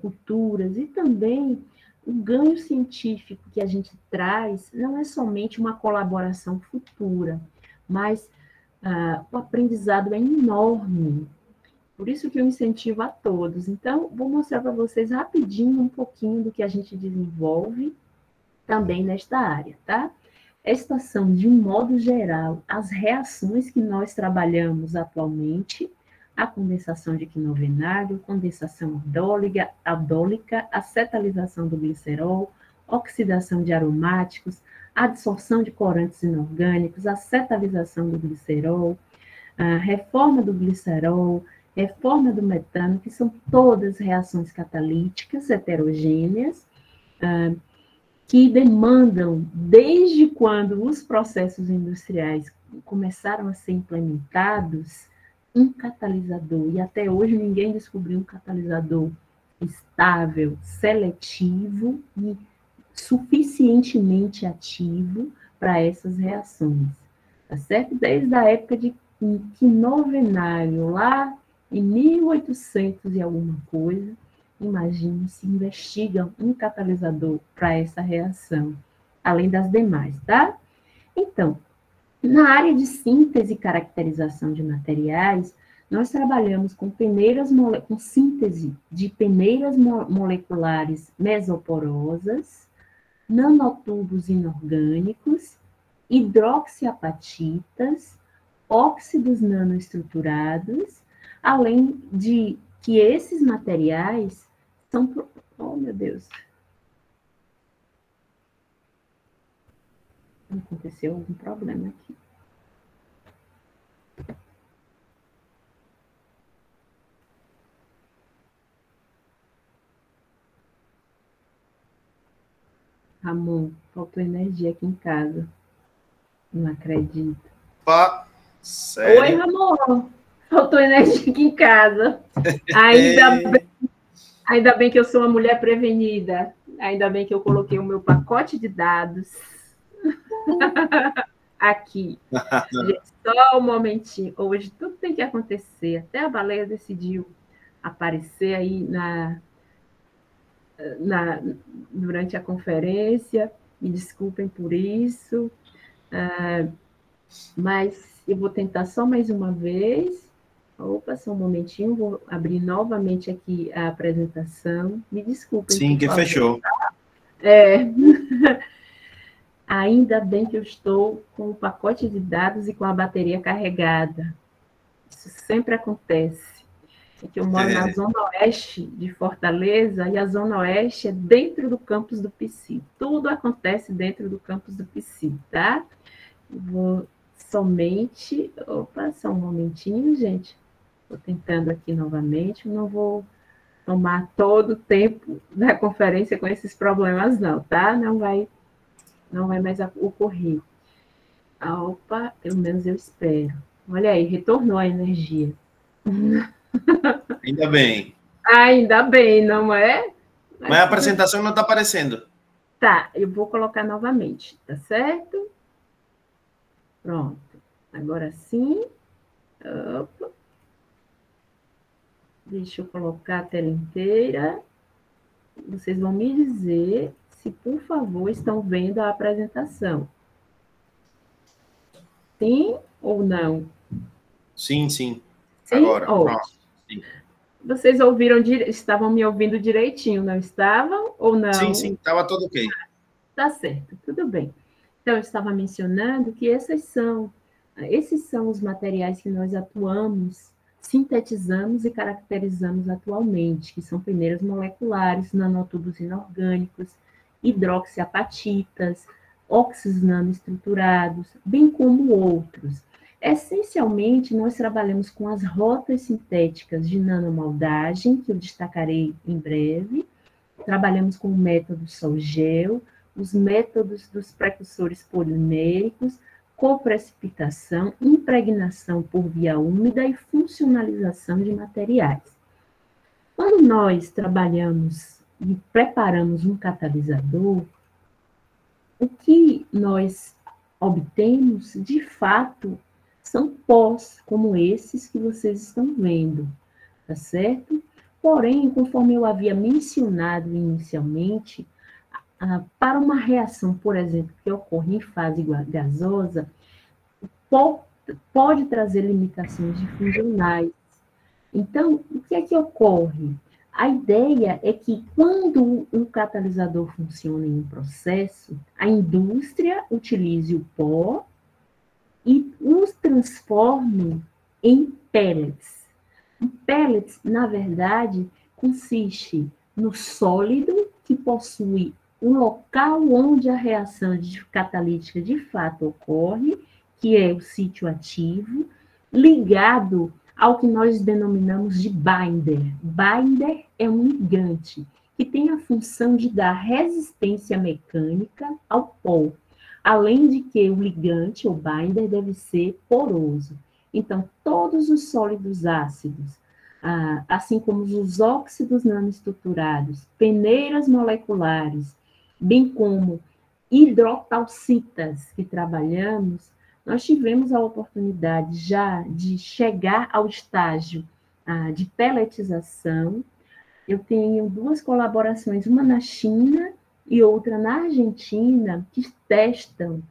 culturas, e também o ganho científico que a gente traz não é somente uma colaboração futura, mas o aprendizado é enorme. Por isso que eu incentivo a todos. Então, vou mostrar para vocês rapidinho um pouquinho do que a gente desenvolve também nesta área, tá? Estas são, de um modo geral, as reações que nós trabalhamos atualmente: a condensação de quinovenário, condensação aldólica, acetalização do glicerol, oxidação de aromáticos, adsorção de corantes inorgânicos, acetalização do glicerol, reforma do glicerol, reforma do metano, que são todas reações catalíticas heterogêneas, que demandam, desde quando os processos industriais começaram a ser implementados, um catalisador. E até hoje ninguém descobriu um catalisador estável, seletivo e suficientemente ativo para essas reações. Tá certo? Desde a época de quinovenário, lá em 1800 e alguma coisa, imagine se investigam um catalisador para essa reação, além das demais, tá? Então, na área de síntese e caracterização de materiais, nós trabalhamos com com síntese de peneiras moleculares mesoporosas, nanotubos inorgânicos, hidroxiapatitas, óxidos nanoestruturados, além de que esses materiais são... Oh, meu Deus! Aconteceu algum problema aqui. Ramon, faltou energia aqui em casa. Não acredito. Opa, sério? Oi, Ramon. Faltou energia aqui em casa. Ainda bem que eu sou uma mulher prevenida. Ainda bem que eu coloquei o meu pacote de dados aqui. Gente, só um momentinho. Hoje tudo tem que acontecer. Até a baleia decidiu aparecer aí durante a conferência. Me desculpem por isso. Mas eu vou tentar só mais uma vez. Opa, só um momentinho, vou abrir novamente aqui a apresentação. Me desculpem. Sim, que fechou. Ainda bem que eu estou com o pacote de dados e com a bateria carregada. Isso sempre acontece. É que eu moro na Zona Oeste de Fortaleza, e a Zona Oeste é dentro do campus do PC. Tudo acontece dentro do campus do PC, tá? Eu vou somente... Opa, só um momentinho, gente. Estou tentando aqui novamente, não vou tomar todo o tempo da conferência com esses problemas, não, tá? Não vai mais ocorrer. Opa, pelo menos eu espero. Olha aí, retornou a energia. Ainda bem. Ainda bem, não é? Mas a apresentação não está aparecendo. Tá, eu vou colocar novamente, tá certo? Pronto. Agora sim. Opa. Deixa eu colocar a tela inteira. Vocês vão me dizer se, por favor, estão vendo a apresentação. Sim ou não? Sim, sim. Sim? Agora, pronto. Sim. Vocês estavam me ouvindo direitinho, não estavam ou não? Sim, sim, estava tudo ok. Tá certo, tudo bem. Então, eu estava mencionando que esses são os materiais que nós atuamos, sintetizamos e caracterizamos atualmente, que são peneiras moleculares, nanotubos inorgânicos, hidroxiapatitas, óxidos nanoestruturados, bem como outros. Essencialmente, nós trabalhamos com as rotas sintéticas de nanomoldagem, que eu destacarei em breve, trabalhamos com o método sol-gel, os métodos dos precursores poliméricos, coprecipitação, impregnação por via úmida e funcionalização de materiais. Quando nós trabalhamos e preparamos um catalisador, o que nós obtemos, de fato, são pós, como esses que vocês estão vendo, tá certo? Porém, conforme eu havia mencionado inicialmente, para uma reação, por exemplo, que ocorre em fase gasosa, pode trazer limitações difusionais. Então, o que é que ocorre? A ideia é que, quando um catalisador funciona em um processo, a indústria utilize o pó e os transforme em pellets. O pellets, na verdade, consiste no sólido que possui o local onde a reação catalítica de fato ocorre, que é o sítio ativo, ligado ao que nós denominamos de binder. Binder é um ligante que tem a função de dar resistência mecânica ao pó, além de que o ligante, ou binder, deve ser poroso. Então, todos os sólidos ácidos, assim como os óxidos nanoestruturados, peneiras moleculares, bem como hidrotalcitas que trabalhamos, nós tivemos a oportunidade já de chegar ao estágio de pelletização, eu tenho 2 colaborações, uma na China e outra na Argentina, que testam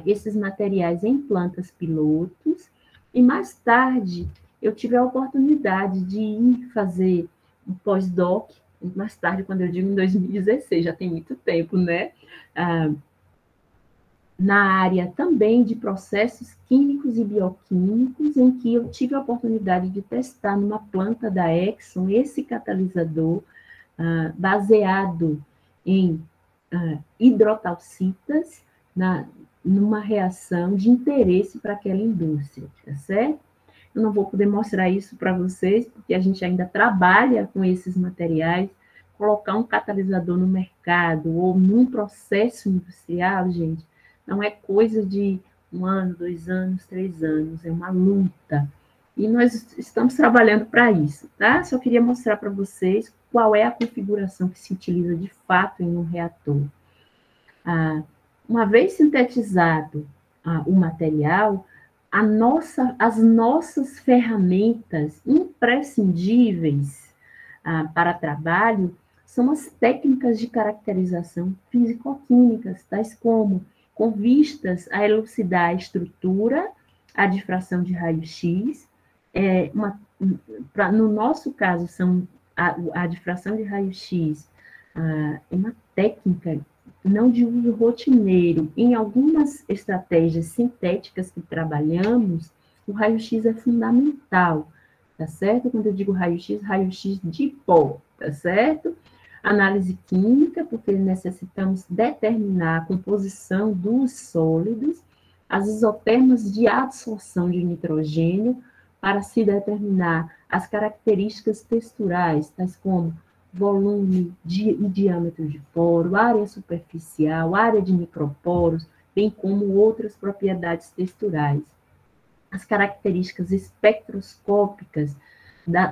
esses materiais em plantas pilotos, e mais tarde eu tive a oportunidade de ir fazer um pós-doc, mais tarde, quando eu digo em 2016, já tem muito tempo, né? Na área também de processos químicos e bioquímicos, em que eu tive a oportunidade de testar numa planta da Exxon esse catalisador baseado em hidrotalcitas numa reação de interesse para aquela indústria, tá certo? Eu não vou poder mostrar isso para vocês, porque a gente ainda trabalha com esses materiais. Colocar um catalisador no mercado ou num processo industrial, gente, não é coisa de 1 ano, 2 anos, 3 anos, é uma luta. E nós estamos trabalhando para isso, tá? Só queria mostrar para vocês qual é a configuração que se utiliza de fato em um reator. Uma vez sintetizado o material, as nossas ferramentas imprescindíveis para trabalho são as técnicas de caracterização físico-químicas, tais como com vistas a elucidar a estrutura, a difração de raio-x, no nosso caso, a difração de raio-x é uma técnica não de uso rotineiro. Em algumas estratégias sintéticas que trabalhamos, o raio-x é fundamental, tá certo? Quando eu digo raio-x de pó, tá certo? Análise química, porque necessitamos determinar a composição dos sólidos, as isotermas de absorção de nitrogênio, para se determinar as características texturais, tais como volume e diâmetro de poro, área superficial, área de microporos, bem como outras propriedades texturais. As características espectroscópicas,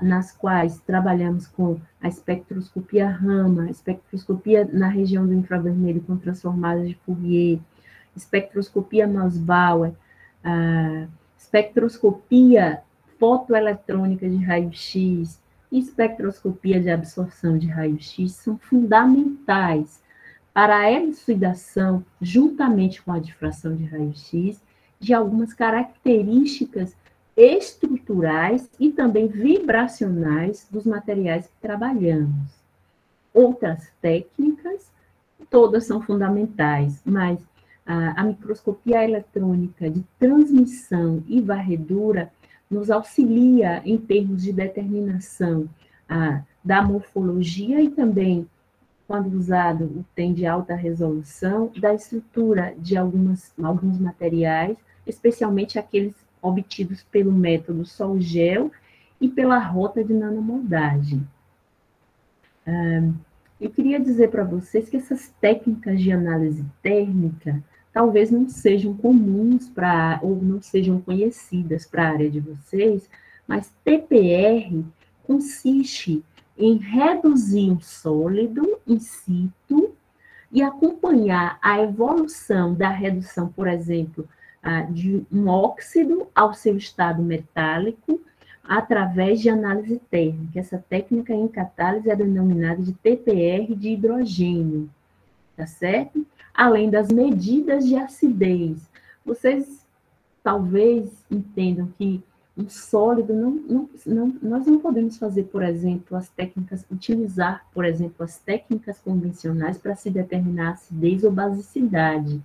nas quais trabalhamos com a espectroscopia Raman, espectroscopia na região do infravermelho com transformadas de Fourier, espectroscopia Nussbauer, espectroscopia fotoeletrônica de raio-x e espectroscopia de absorção de raio-x são fundamentais para a elucidação, juntamente com a difração de raio-x, de algumas características estruturais e também vibracionais dos materiais que trabalhamos. Outras técnicas, todas são fundamentais, mas a microscopia eletrônica de transmissão e varredura nos auxilia em termos de determinação da morfologia e também, quando usado o TEM de alta resolução, da estrutura de alguns materiais, especialmente aqueles obtidos pelo método Sol-Gel e pela rota de nanomoldagem. Eu queria dizer para vocês que essas técnicas de análise térmica talvez não sejam comuns ou não sejam conhecidas para a área de vocês, mas TPR consiste em reduzir um sólido in situ e acompanhar a evolução da redução, por exemplo, de um óxido ao seu estado metálico, através de análise térmica. Essa técnica em catálise é denominada de TPR de hidrogênio, tá certo? Além das medidas de acidez. Vocês talvez entendam que um sólido, nós não podemos fazer, por exemplo, utilizar, por exemplo, as técnicas convencionais para se determinar acidez ou basicidade.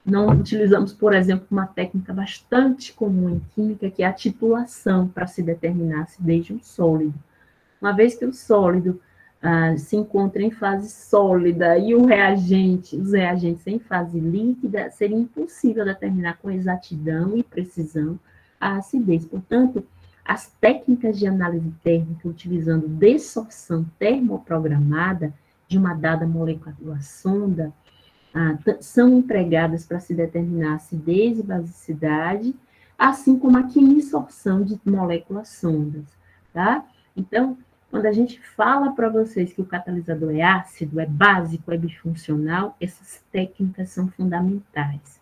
Não utilizamos, por exemplo, uma técnica bastante comum em química, que é a titulação, para se determinar a acidez de um sólido. Uma vez que o sólido se encontra em fase sólida e os reagentes em fase líquida, seria impossível determinar com exatidão e precisão a acidez. Portanto, as técnicas de análise térmica utilizando dessorção termoprogramada de uma dada molécula sonda são empregadas para se determinar acidez e basicidade, assim como a quimisorção de moléculas sondas, tá? Então, quando a gente fala para vocês que o catalisador é ácido, é básico, é bifuncional, essas técnicas são fundamentais,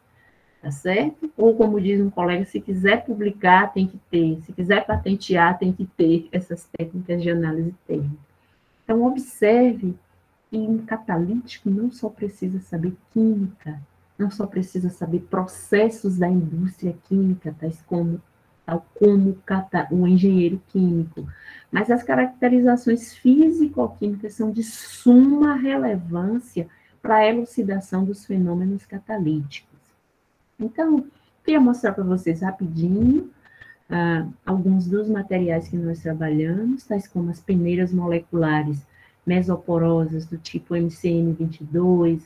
tá certo? Ou, como diz um colega, se quiser publicar, tem que ter, se quiser patentear, tem que ter essas técnicas de análise térmica. Então, observe que um catalítico não só precisa saber química, não só precisa saber processos da indústria química, tal como o engenheiro químico, mas as caracterizações físico-químicas são de suma relevância para a elucidação dos fenômenos catalíticos. Então, queria mostrar para vocês rapidinho alguns dos materiais que nós trabalhamos, tais como as peneiras moleculares mesoporosas do tipo MCM22,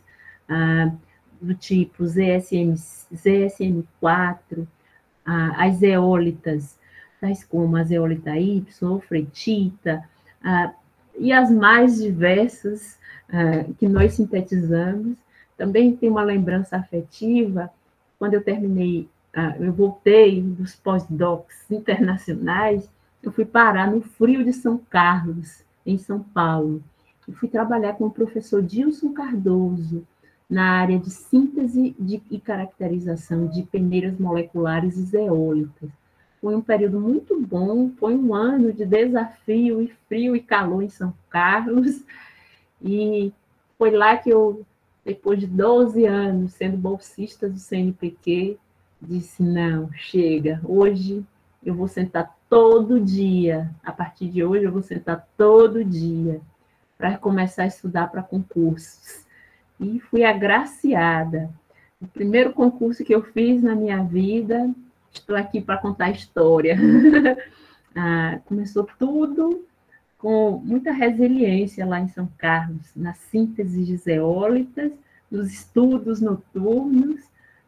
do tipo ZSM4, as zeólitas, tais como a zeólita Y, ofretita, e as mais diversas que nós sintetizamos. Também tem uma lembrança afetiva, quando eu terminei, eu voltei dos pós-docs internacionais, eu fui parar no frio de São Carlos, em São Paulo, e fui trabalhar com o professor Dilson Cardoso, na área de síntese e caracterização de peneiras moleculares e zeólitas. Foi um período muito bom, foi um ano de desafio e frio e calor em São Carlos, e foi lá que eu, depois de 12 anos sendo bolsista do CNPq, disse, não, chega, hoje eu vou sentar todo dia, a partir de hoje eu vou sentar todo dia para começar a estudar para concursos. E fui agraciada. O primeiro concurso que eu fiz na minha vida, estou aqui para contar a história. Começou tudo com muita resiliência lá em São Carlos, na síntese de zeólitas, nos estudos noturnos,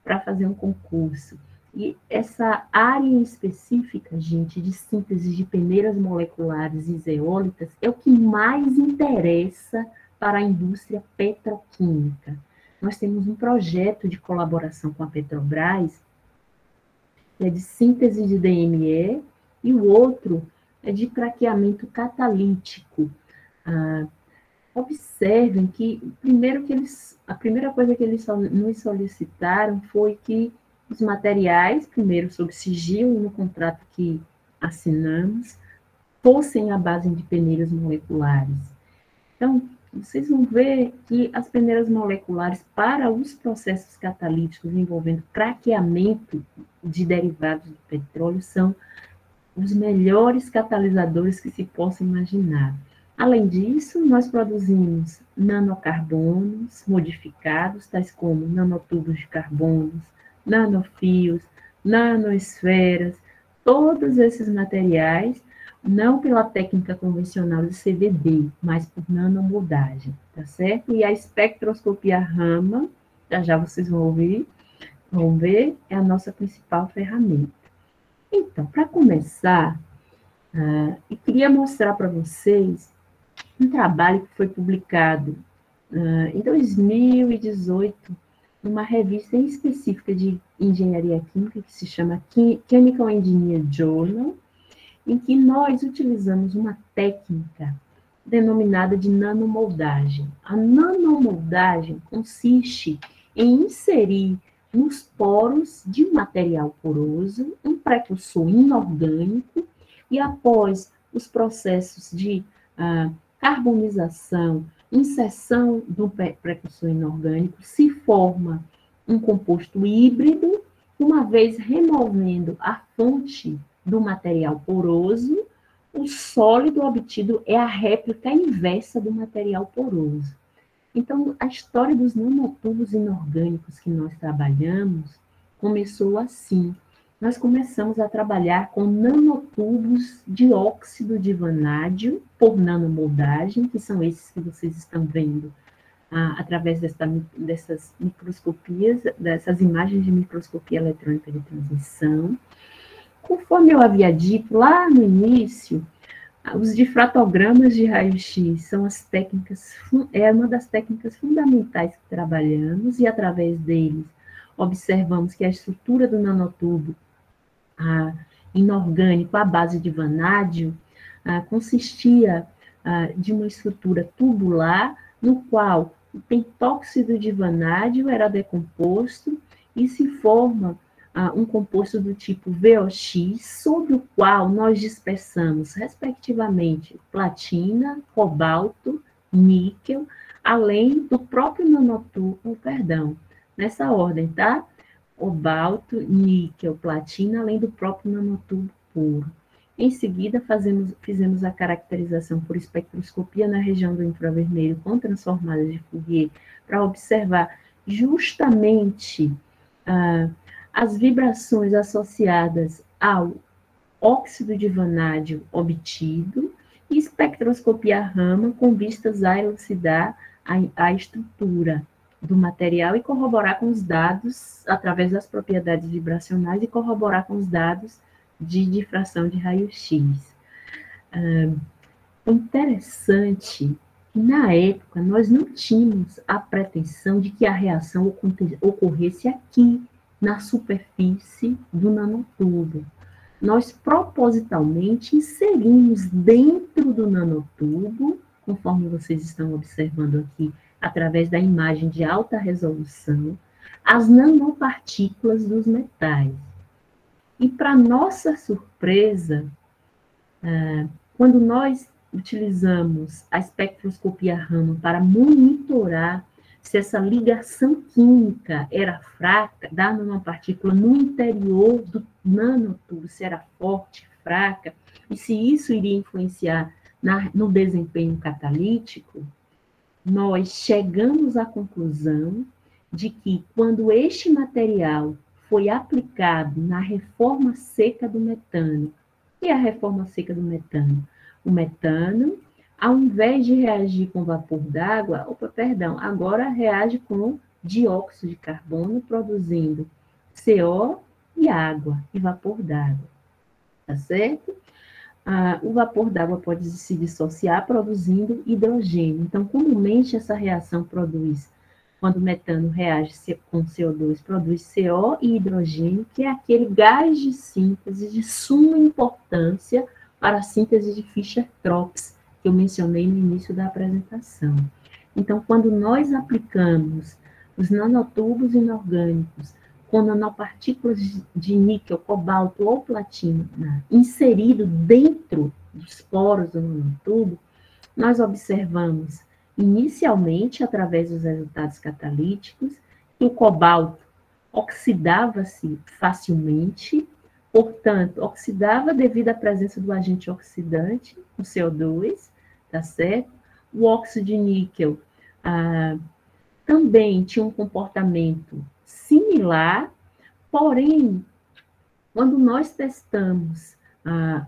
para fazer um concurso. E essa área em específica, gente, de síntese de peneiras moleculares e zeólitas, é o que mais interessa para a indústria petroquímica. Nós temos um projeto de colaboração com a Petrobras, que é de síntese de DME, e o outro é de craqueamento catalítico. Observem que, a primeira coisa que eles nos solicitaram foi que os materiais, primeiro sob sigilo no contrato que assinamos, fossem à base de peneiras moleculares. Então, vocês vão ver que as peneiras moleculares, para os processos catalíticos envolvendo craqueamento de derivados do petróleo, são os melhores catalisadores que se possa imaginar. Além disso, nós produzimos nanocarbonos modificados, tais como nanotubos de carbonos, nanofios, nanoesferas, todos esses materiais, não pela técnica convencional de CVD, mas por nanomoldagem, tá certo? E a espectroscopia Raman, já vocês vão ver, é a nossa principal ferramenta. Então, para começar, eu queria mostrar para vocês um trabalho que foi publicado em 2018, numa revista específica de engenharia química, que se chama Chemical Engineer Journal, em que nós utilizamos uma técnica denominada de nanomoldagem. A nanomoldagem consiste em inserir nos poros de um material poroso um precursor inorgânico e, após os processos de carbonização, inserção do precursor inorgânico, se forma um composto híbrido, uma vez removendo a fonte do material poroso, o sólido obtido é a réplica inversa do material poroso. Então, a história dos nanotubos inorgânicos que nós trabalhamos começou assim. Nós começamos a trabalhar com nanotubos de óxido de vanádio por nanomoldagem, que são esses que vocês estão vendo através dessas microscopias, dessas imagens de microscopia eletrônica de transmissão. Conforme eu havia dito lá no início, os difratogramas de raio-x são uma das técnicas fundamentais que trabalhamos, e através deles observamos que a estrutura do nanotubo inorgânico à base de vanádio consistia de uma estrutura tubular, no qual o pentóxido de vanádio era decomposto e se forma um composto do tipo VOX, sobre o qual nós dispersamos, respectivamente, platina, cobalto, níquel, além do próprio nanotubos, perdão, nessa ordem, tá? Cobalto, níquel, platina, além do próprio nanotubo puro. Em seguida, fizemos a caracterização por espectroscopia na região do infravermelho com transformadas de Fourier para observar justamente as vibrações associadas ao óxido de vanádio obtido e espectroscopia Raman com vistas a elucidar a estrutura do material e corroborar com os dados, através das propriedades vibracionais, e corroborar com os dados de difração de raio-x. É interessante que, na época, nós não tínhamos a pretensão de que a reação ocorresse aqui, na superfície do nanotubo. Nós, propositalmente, inserimos dentro do nanotubo, conforme vocês estão observando aqui, através da imagem de alta resolução, as nanopartículas dos metais. E, para nossa surpresa, quando nós utilizamos a espectroscopia Raman para monitorar se essa ligação química era fraca, da nanopartícula no interior do nanotubo, se era forte, fraca, e se isso iria influenciar no desempenho catalítico, nós chegamos à conclusão de que, quando este material foi aplicado na reforma seca do metano, e a reforma seca do metano? O metano, ao invés de reagir com vapor d'água, agora reage com dióxido de carbono, produzindo CO e água, e vapor d'água, tá certo? O vapor d'água pode se dissociar produzindo hidrogênio. Então, comumente, essa reação produz, quando o metano reage com CO2, produz CO e hidrogênio, que é aquele gás de síntese de suma importância para a síntese de Fischer-Tropsch, que eu mencionei no início da apresentação. Então, quando nós aplicamos os nanotubos inorgânicos com nanopartículas de níquel, cobalto ou platina inserido dentro dos poros do nanotubo, nós observamos inicialmente, através dos resultados catalíticos, que o cobalto oxidava-se facilmente, portanto, oxidava devido à presença do agente oxidante, o CO2, tá certo? O óxido de níquel também tinha um comportamento similar, porém, quando nós testamos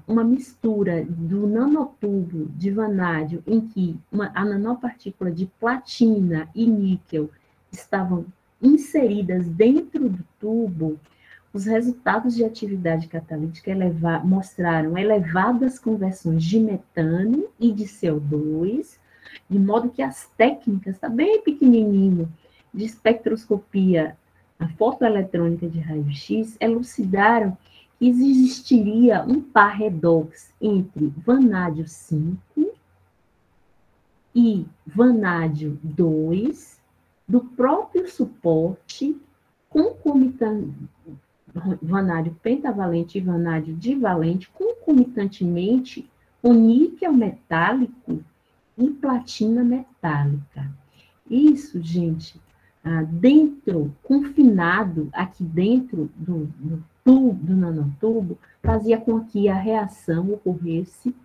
uma mistura do nanotubo de vanádio, em que a nanopartícula de platina e níquel estavam inseridas dentro do tubo, os resultados de atividade catalítica mostraram elevadas conversões de metano e de CO2, de modo que as técnicas, está bem pequenininho, de espectroscopia fotoeletrônica de raio-x, elucidaram que existiria um par redox entre vanádio 5 e vanádio 2 do próprio suporte concomitante, vanádio pentavalente e vanádio divalente, concomitantemente com níquel metálico e platina metálica. Isso, gente, confinado aqui dentro do nanotubo, fazia com que a reação ocorresse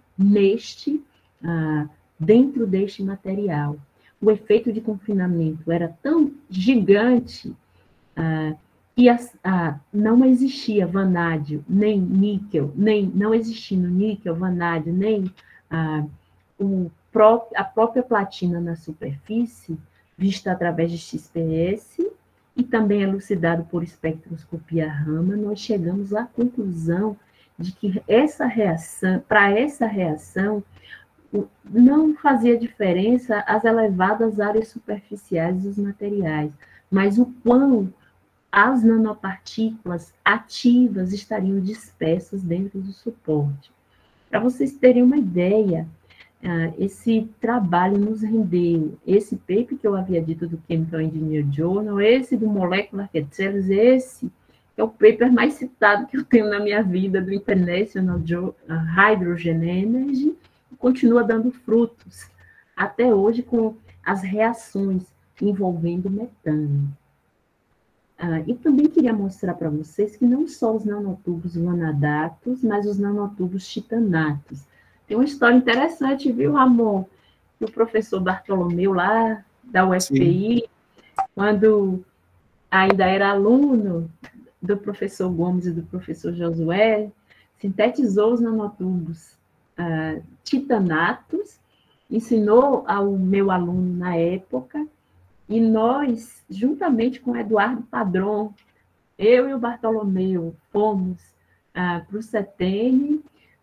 dentro deste material. O efeito de confinamento era tão gigante que não existia vanádio, nem níquel, não existindo níquel, vanádio, nem a própria platina na superfície, vista através de XPS, e também elucidado por espectroscopia Raman, nós chegamos à conclusão de que para essa reação, não fazia diferença as elevadas áreas superficiais dos materiais, mas o quão as nanopartículas ativas estariam dispersas dentro do suporte. Para vocês terem uma ideia, esse trabalho nos rendeu esse paper que eu havia dito do Chemical Engineering Journal, esse do Molecular Cells, esse é o paper mais citado que eu tenho na minha vida, do International Hydrogen Energy, e continua dando frutos, até hoje, com as reações envolvendo metano. E também queria mostrar para vocês que não só os nanotubos vanadatos, mas os nanotubos titanatos. Tem uma história interessante, viu, Ramon? Que o professor Bartolomeu, lá da UFPI, sim, quando ainda era aluno do professor Gomes e do professor Josué, sintetizou os nanotubos titanatos, ensinou ao meu aluno na época, e nós, juntamente com o Eduardo Padron, eu e o Bartolomeu, fomos para o CETENE,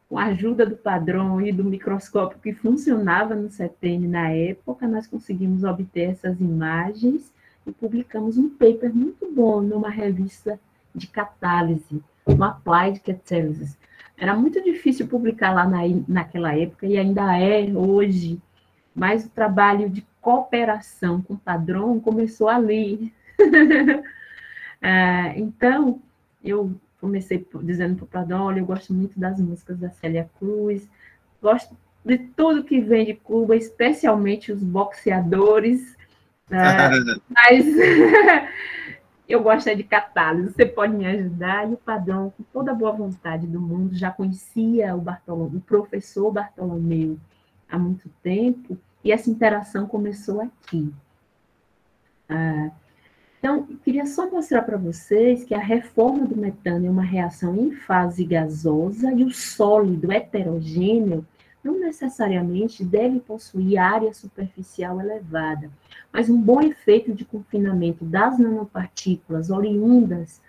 com a ajuda do Padron e do microscópio que funcionava no CETENE na época, nós conseguimos obter essas imagens e publicamos um paper muito bom numa revista de catálise, no Applied Catalysis. Era muito difícil publicar lá naquela época, e ainda é hoje, mas o trabalho de cooperação com o Padron começou ali. Então, eu comecei dizendo para o Padron, olha, eu gosto muito das músicas da Célia Cruz, gosto de tudo que vem de Cuba, especialmente os boxeadores, mas eu gosto de catálise, você pode me ajudar? E o Padrão, com toda a boa vontade do mundo, já conhecia o professor Bartolomeu há muito tempo, e essa interação começou aqui. Então, eu queria só mostrar para vocês que a reforma do metano é uma reação em fase gasosa, e o sólido heterogêneo não necessariamente deve possuir área superficial elevada, mas um bom efeito de confinamento das nanopartículas oriundas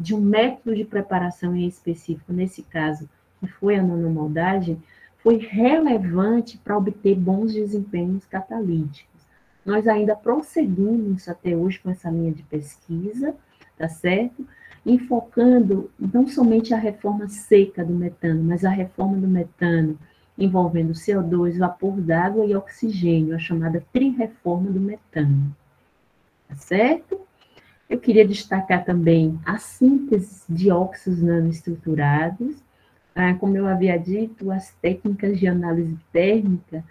de um método de preparação em específico, nesse caso, que foi a nanomoldagem, foi relevante para obter bons desempenhos catalíticos. Nós ainda prosseguimos até hoje com essa linha de pesquisa, tá certo? Enfocando não somente a reforma seca do metano, mas a reforma do metano envolvendo CO2, vapor d'água e oxigênio, a chamada tri-reforma do metano. Tá certo? Eu queria destacar também a síntese de óxidos nanoestruturados, como eu havia dito, as técnicas de análise térmica,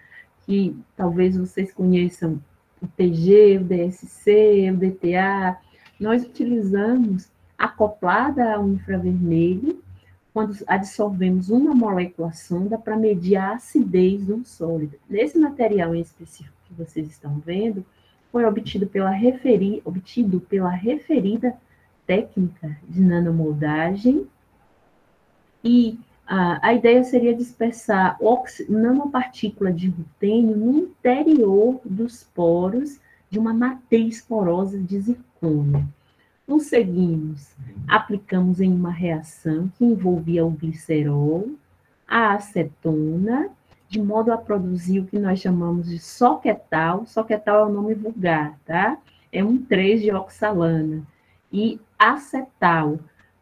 que talvez vocês conheçam o TG, o DSC, o DTA, nós utilizamos acoplada ao infravermelho, quando adsorvemos uma molécula sonda para medir a acidez de um sólido. Nesse material em específico que vocês estão vendo, foi obtido pela referida técnica de nanomoldagem, e a ideia seria dispersar nanopartícula de rutênio no interior dos poros de uma matriz porosa de zircônio. Conseguimos, aplicamos em uma reação que envolvia o glicerol, a acetona, de modo a produzir o que nós chamamos de soquetal. Soquetal é o nome vulgar, tá? É um 3-dioxalana. E acetal,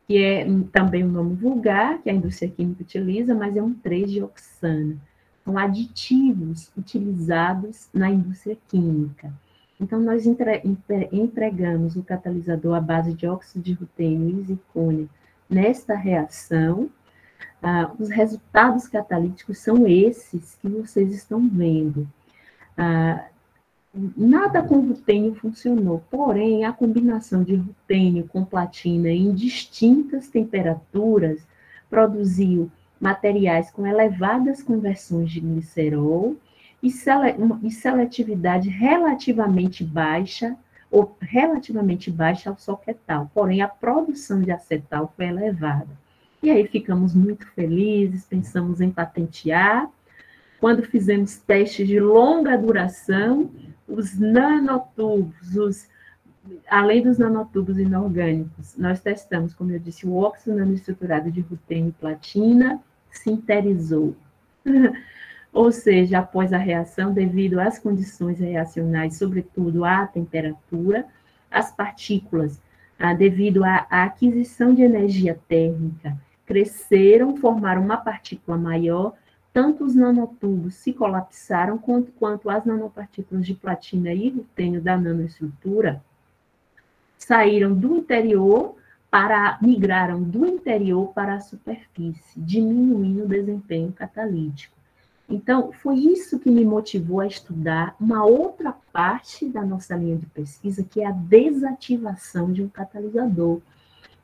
que é também um nome vulgar, que a indústria química utiliza, mas é um 3-dioxana. São aditivos utilizados na indústria química. Então, nós empregamos o catalisador à base de óxido de rutênio e zircônio nesta reação. Os resultados catalíticos são esses que vocês estão vendo. Nada com rutênio funcionou, porém, a combinação de rutênio com platina em distintas temperaturas produziu materiais com elevadas conversões de glicerol e seletividade relativamente baixa ao soquetal, porém a produção de acetal foi elevada. E aí ficamos muito felizes, pensamos em patentear. Quando fizemos testes de longa duração, os nanotubos, além dos nanotubos inorgânicos, nós testamos, como eu disse, o óxido nanoestruturado de rutênio e platina, sinterizou. Ou seja, após a reação, devido às condições reacionais, sobretudo à temperatura, as partículas, devido à aquisição de energia térmica, cresceram, formaram uma partícula maior. Tanto os nanotubos se colapsaram, quanto as nanopartículas de platina e rutênio da nanoestrutura saíram do interior migraram do interior para a superfície, diminuindo o desempenho catalítico. Então, foi isso que me motivou a estudar uma outra parte da nossa linha de pesquisa, que é a desativação de um catalisador.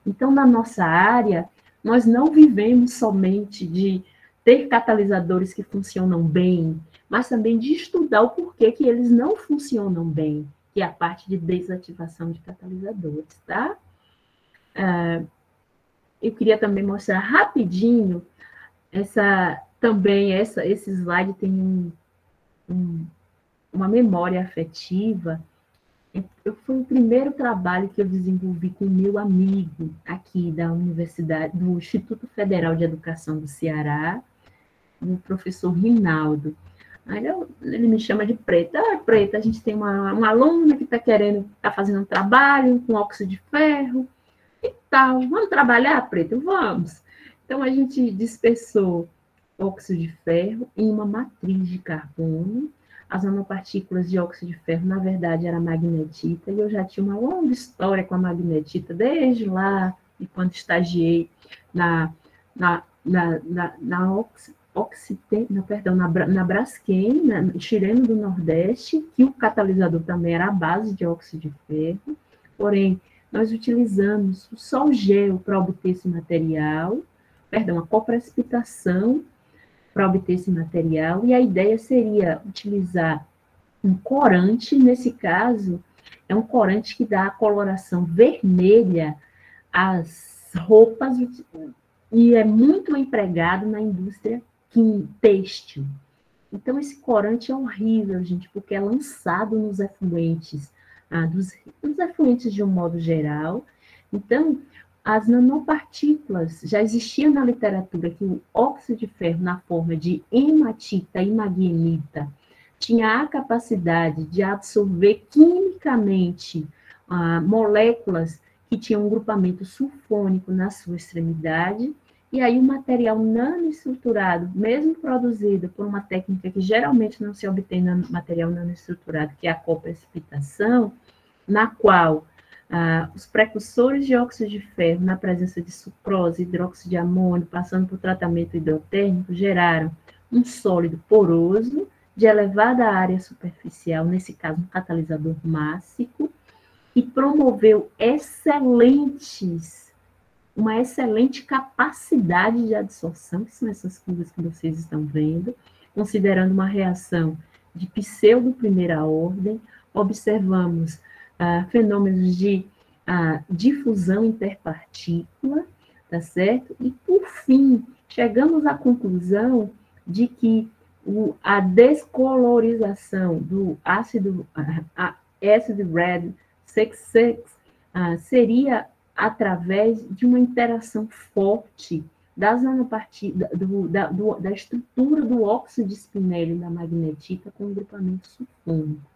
Então, na nossa área, nós não vivemos somente de ter catalisadores que funcionam bem, mas também de estudar o porquê que eles não funcionam bem, que é a parte de desativação de catalisadores, tá? Eu queria também mostrar rapidinho esse slide tem uma memória afetiva. Foi o primeiro trabalho que eu desenvolvi com o meu amigo aqui da Universidade, do Instituto Federal de Educação do Ceará, o professor Rinaldo. Aí ele me chama de Preta. Preta, a gente tem uma aluna que está fazendo um trabalho com óxido de ferro e tal. Vamos trabalhar, Preta? Vamos. Então, a gente dispersou óxido de ferro em uma matriz de carbono. As nanopartículas de óxido de ferro, na verdade, era magnetita, e eu já tinha uma longa história com a magnetita, desde lá, de quando estagiei na Braskem, Chileno do Nordeste, que o catalisador também era a base de óxido de ferro, porém, nós utilizamos o sol-gel para obter esse material, a coprecipitação para obter esse material, e a ideia seria utilizar um corante, nesse caso, é um corante que dá a coloração vermelha às roupas, e é muito empregado na indústria têxtil. Então, esse corante é horrível, gente, porque é lançado nos efluentes, nos efluentes de um modo geral. Então, as nanopartículas, já existia na literatura que o óxido de ferro, na forma de hematita e magnetita, tinha a capacidade de absorver quimicamente moléculas que tinham um grupamento sulfônico na sua extremidade, e aí o material nanoestruturado, mesmo produzido por uma técnica que geralmente não se obtém no material nanoestruturado, que é a coprecipitação, na qual os precursores de óxido de ferro, na presença de sucrose, hidróxido de amônio, passando por tratamento hidrotérmico, geraram um sólido poroso, de elevada área superficial, nesse caso um catalisador mássico, e promoveu uma excelente capacidade de adsorção, que são essas curvas que vocês estão vendo, considerando uma reação de pseudo-primeira ordem. Observamos fenômenos de difusão interpartícula, tá certo? E, por fim, chegamos à conclusão de que a descolorização do ácido red 66 seria através de uma interação forte das nanopartículas, da estrutura do óxido de espinélio da magnetita com o grupamento sulfônico.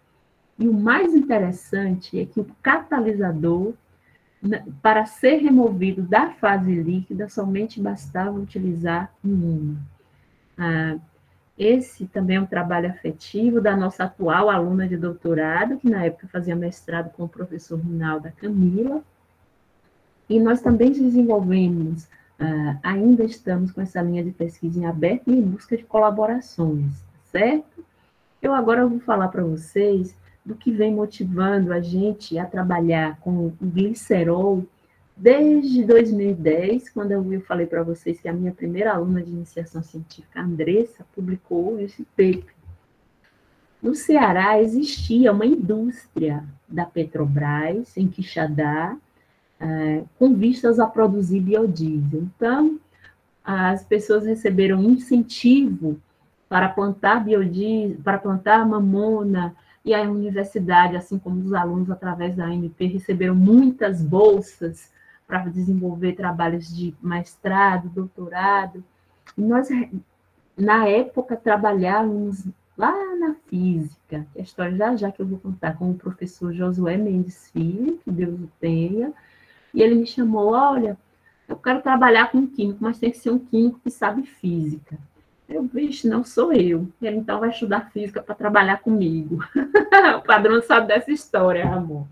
E o mais interessante é que o catalisador, para ser removido da fase líquida, somente bastava utilizar um íon. Esse também é um trabalho afetivo da nossa atual aluna de doutorado, que na época fazia mestrado com o professor Rinaldo Camila. E nós também desenvolvemos, ainda estamos com essa linha de pesquisa em aberto e em busca de colaborações, certo? Eu agora vou falar para vocês do que vem motivando a gente a trabalhar com o glicerol desde 2010, quando eu falei para vocês que a minha primeira aluna de iniciação científica, a Andressa, publicou esse paper. No Ceará existia uma indústria da Petrobras, em Quixadá, com vistas a produzir biodiesel. Então, as pessoas receberam incentivo para plantar biodiesel, para plantar mamona, e a universidade, assim como os alunos, através da AMP, receberam muitas bolsas para desenvolver trabalhos de mestrado, doutorado. E nós, na época, trabalhávamos lá na física, que a história já que eu vou contar, com o professor Josué Mendes Filho, que Deus o tenha, e ele me chamou: olha, eu quero trabalhar com um químico, mas tem que ser um químico que sabe física. Eu, vixe, não sou eu. Ele então vai estudar física para trabalhar comigo. O padrão sabe dessa história, amor.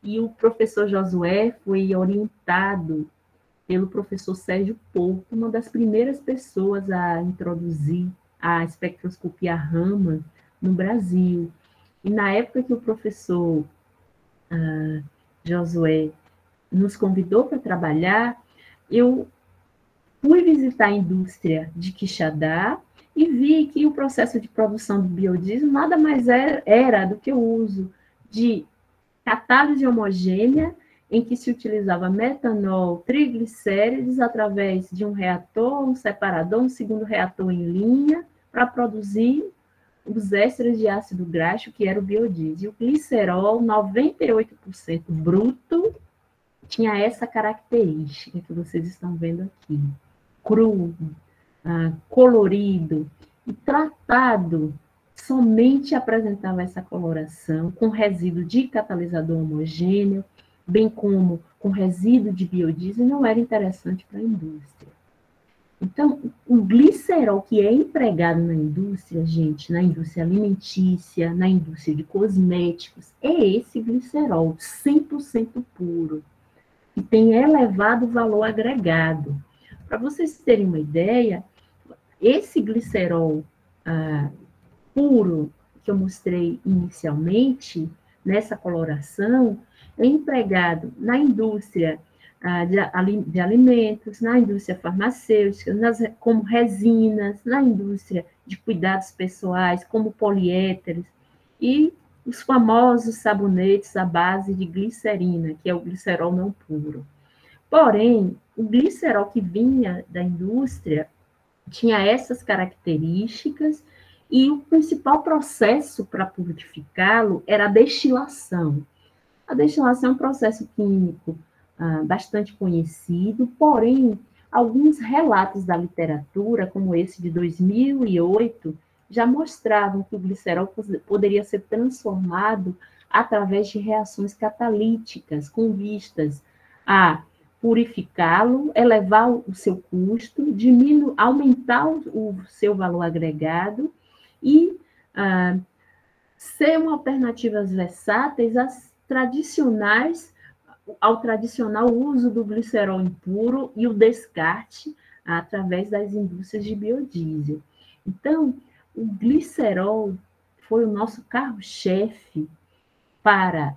E o professor Josué foi orientado pelo professor Sérgio Porto, uma das primeiras pessoas a introduzir a espectroscopia Raman no Brasil. E na época que o professor Josué nos convidou para trabalhar, eu fui visitar a indústria de Quixadá e vi que o processo de produção do biodiesel nada mais era do que o uso de catálise homogênea, em que se utilizava metanol, triglicérides, através de um reator, um separador, um segundo reator em linha, para produzir os ésteres de ácido graxo, que era o biodiesel. O glicerol, 98% bruto, tinha essa característica que vocês estão vendo aqui. Cru, colorido, e tratado somente apresentava essa coloração com resíduo de catalisador homogêneo, bem como com resíduo de biodiesel, não era interessante para a indústria. Então, o glicerol que é empregado na indústria, gente, na indústria alimentícia, na indústria de cosméticos, é esse glicerol 100% puro, que tem elevado valor agregado. Para vocês terem uma ideia, esse glicerol puro que eu mostrei inicialmente, nessa coloração, é empregado na indústria de alimentos, na indústria farmacêutica, como resinas, na indústria de cuidados pessoais, como poliéteres, e os famosos sabonetes à base de glicerina, que é o glicerol não puro. Porém, o glicerol que vinha da indústria tinha essas características e o principal processo para purificá-lo era a destilação. A destilação é um processo químico bastante conhecido, porém, alguns relatos da literatura, como esse de 2008, já mostravam que o glicerol poderia ser transformado através de reações catalíticas, com vistas a purificá-lo, elevar o seu custo, aumentar o seu valor agregado e ser uma alternativa versáteis às tradicionais, ao tradicional uso do glicerol impuro e o descarte através das indústrias de biodiesel. Então, o glicerol foi o nosso carro-chefe para,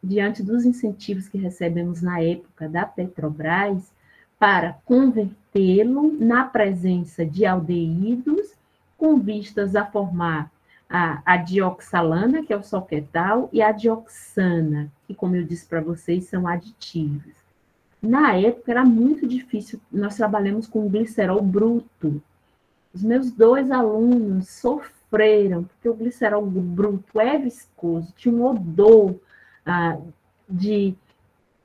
diante dos incentivos que recebemos na época da Petrobras, para convertê-lo na presença de aldeídos, com vistas a formar a dioxalana, que é o soquetal, e a dioxana, que, como eu disse para vocês, são aditivos. Na época, era muito difícil, nós trabalhamos com glicerol bruto. Os meus 2 alunos sofreram, porque o glicerol bruto é viscoso, tinha um odor de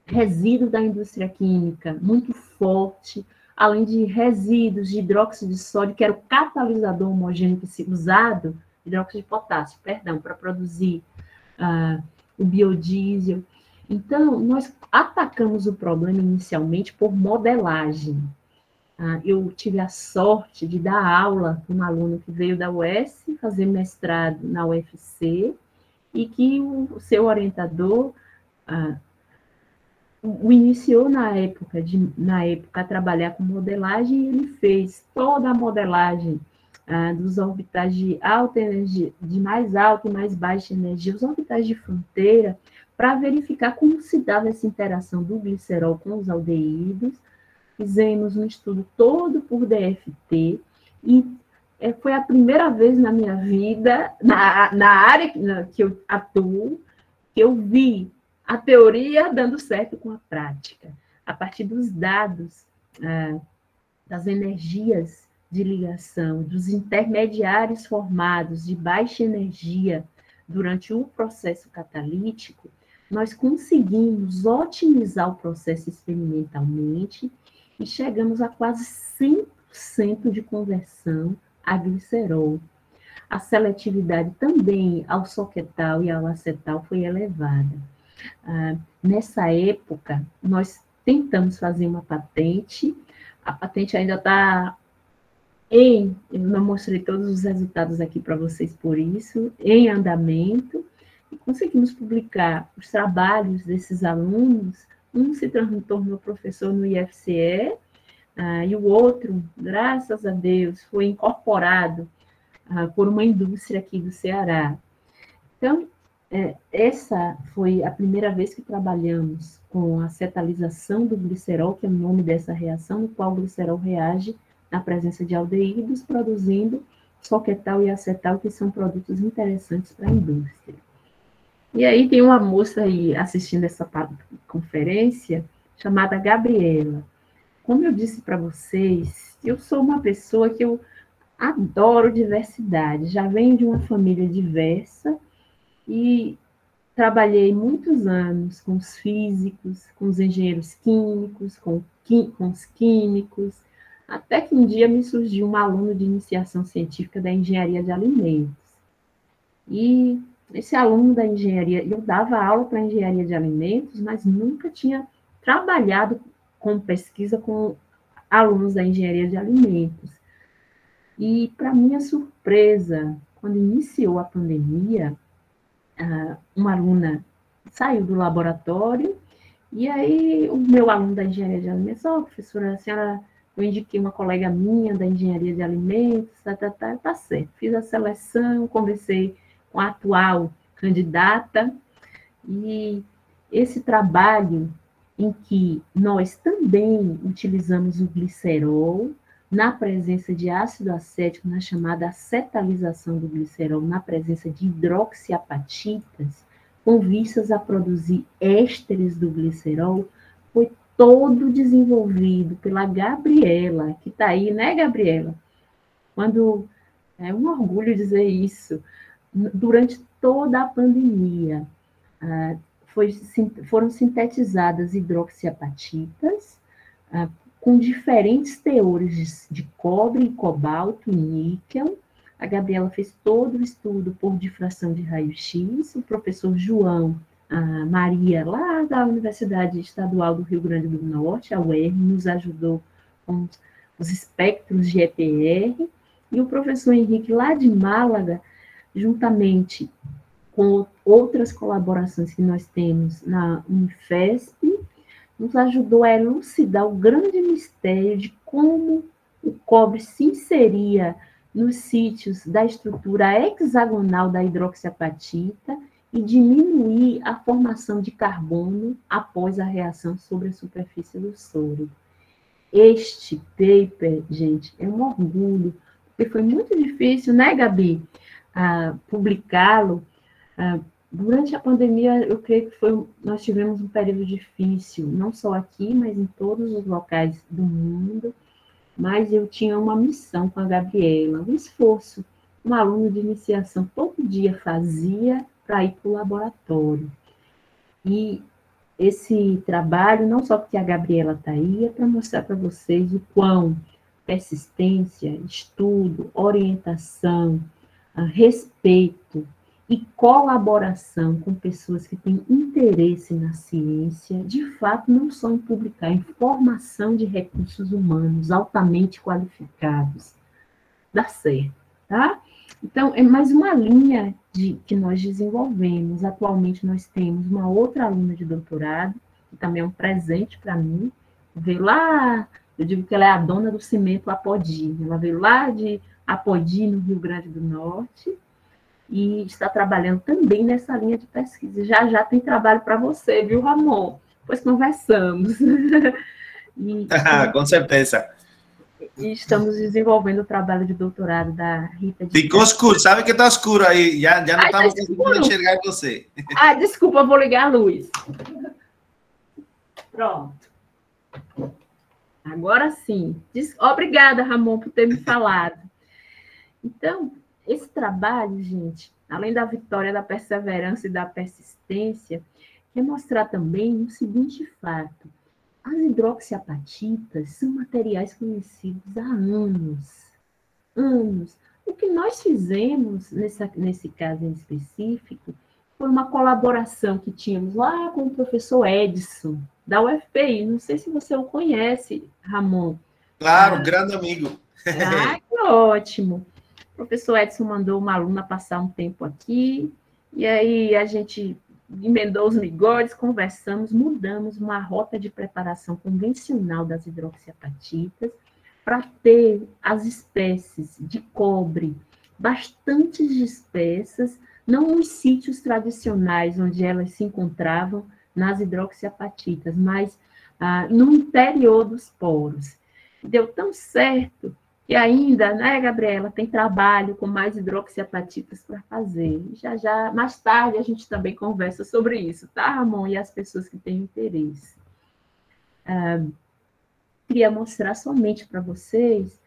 resíduo da indústria química muito forte, além de resíduos de hidróxido de sódio, que era o catalisador homogêneo usado, hidróxido de potássio, perdão, para produzir o biodiesel. Então, nós atacamos o problema inicialmente por modelagem. Eu tive a sorte de dar aula para um aluno que veio da UES fazer mestrado na UFC e que o seu orientador o iniciou na época a trabalhar com modelagem, e ele fez toda a modelagem dos orbitais de alta energia, de mais alta e mais baixa energia, os orbitais de fronteira, para verificar como se dava essa interação do glicerol com os aldeídos. Fizemos um estudo todo por DFT, e foi a primeira vez na minha vida, na área que eu atuo, que eu vi a teoria dando certo com a prática, a partir dos dados, das energias de ligação, dos intermediários formados de baixa energia durante o processo catalítico, nós conseguimos otimizar o processo experimentalmente e chegamos a quase 100% de conversão a glicerol. A seletividade também ao soquetal e ao acetal foi elevada. Nessa época, nós tentamos fazer uma patente, a patente ainda está eu não mostrei todos os resultados aqui para vocês por isso, em andamento, e conseguimos publicar os trabalhos desses alunos. Um se tornou professor no IFCE, e o outro, graças a Deus, foi incorporado por uma indústria aqui do Ceará. Então, essa foi a primeira vez que trabalhamos com a acetalização do glicerol, que é o nome dessa reação, no qual o glicerol reage na presença de aldeídos, produzindo soquetal e acetal, que são produtos interessantes para a indústria. E aí tem uma moça aí assistindo essa conferência, chamada Gabriela. Como eu disse para vocês, eu sou uma pessoa que eu adoro diversidade, já venho de uma família diversa e trabalhei muitos anos com os físicos, com os engenheiros químicos, com os químicos, até que um dia me surgiu um aluno de iniciação científica da engenharia de alimentos. E esse aluno da engenharia, eu dava aula para engenharia de alimentos, mas nunca tinha trabalhado com pesquisa com alunos da engenharia de alimentos. E, para minha surpresa, quando iniciou a pandemia, uma aluna saiu do laboratório, e aí o meu aluno da engenharia de alimentos, professora, a senhora, eu indiquei uma colega minha da engenharia de alimentos, tá certo. Fiz a seleção, conversei com a atual candidata, e esse trabalho em que nós também utilizamos o glicerol na presença de ácido acético, na chamada acetalização do glicerol, na presença de hidroxiapatitas, com vistas a produzir ésteres do glicerol, foi todo desenvolvido pela Gabriela, que está aí, né, Gabriela? É um orgulho dizer isso. Durante toda a pandemia, foram sintetizadas hidroxiapatitas com diferentes teores de cobre, cobalto e níquel. A Gabriela fez todo o estudo por difração de raio-x. O professor João Maria, lá da Universidade Estadual do Rio Grande do Norte, a UERN, nos ajudou com os espectros de EPR. E o professor Henrique, lá de Málaga, juntamente com outras colaborações que nós temos na Unifesp, nos ajudou a elucidar o grande mistério de como o cobre se inseria nos sítios da estrutura hexagonal da hidroxiapatita e diminuir a formação de carbono após a reação sobre a superfície do soro. Este paper, gente, é um orgulho, porque foi muito difícil, né, Gabi, publicá-lo. Durante a pandemia, eu creio que nós tivemos um período difícil, não só aqui, mas em todos os locais do mundo, mas eu tinha uma missão com a Gabriela, um esforço, um aluno de iniciação todo dia fazia para ir para o laboratório. E esse trabalho, não só porque a Gabriela está aí, é para mostrar para vocês o quão persistência, estudo, orientação, respeito e colaboração com pessoas que têm interesse na ciência, de fato, não só em publicar, em formação de recursos humanos altamente qualificados. Dá certo, tá? Então, é mais uma linha que nós desenvolvemos. Atualmente, nós temos uma outra aluna de doutorado, que também é um presente para mim, veio lá, eu digo que ela é a dona do cimento Apodi, ela veio lá de Apodi, no Rio Grande do Norte, e está trabalhando também nessa linha de pesquisa. Já tem trabalho para você, viu, Ramon? Pois conversamos. Com certeza. E estamos desenvolvendo o trabalho de doutorado da Rita. Ficou escuro, sabe que está escuro aí, já não estamos conseguindo enxergar você. Desculpa, vou ligar a luz. Pronto. Agora sim. Obrigada, Ramon, por ter me falado. Então, esse trabalho, gente, além da vitória da perseverança e da persistência, quer mostrar também o seguinte fato: as hidroxiapatitas são materiais conhecidos há anos. O que nós fizemos, nesse caso em específico, foi uma colaboração que tínhamos lá com o professor Edson, da UFPI. Não sei se você o conhece, Ramon. Claro, grande amigo. Que ótimo. O professor Edson mandou uma aluna passar um tempo aqui, E aí a gente emendou os migores, conversamos, mudamos uma rota de preparação convencional das hidroxiapatitas para ter as espécies de cobre bastante dispersas, não nos sítios tradicionais onde elas se encontravam nas hidroxiapatitas, mas no interior dos poros. Deu tão certo e ainda, né, Gabriela, tem trabalho com mais hidroxiapatitas para fazer. Já, mais tarde, a gente também conversa sobre isso, tá, Ramon? E as pessoas que têm interesse. Queria mostrar somente para vocês,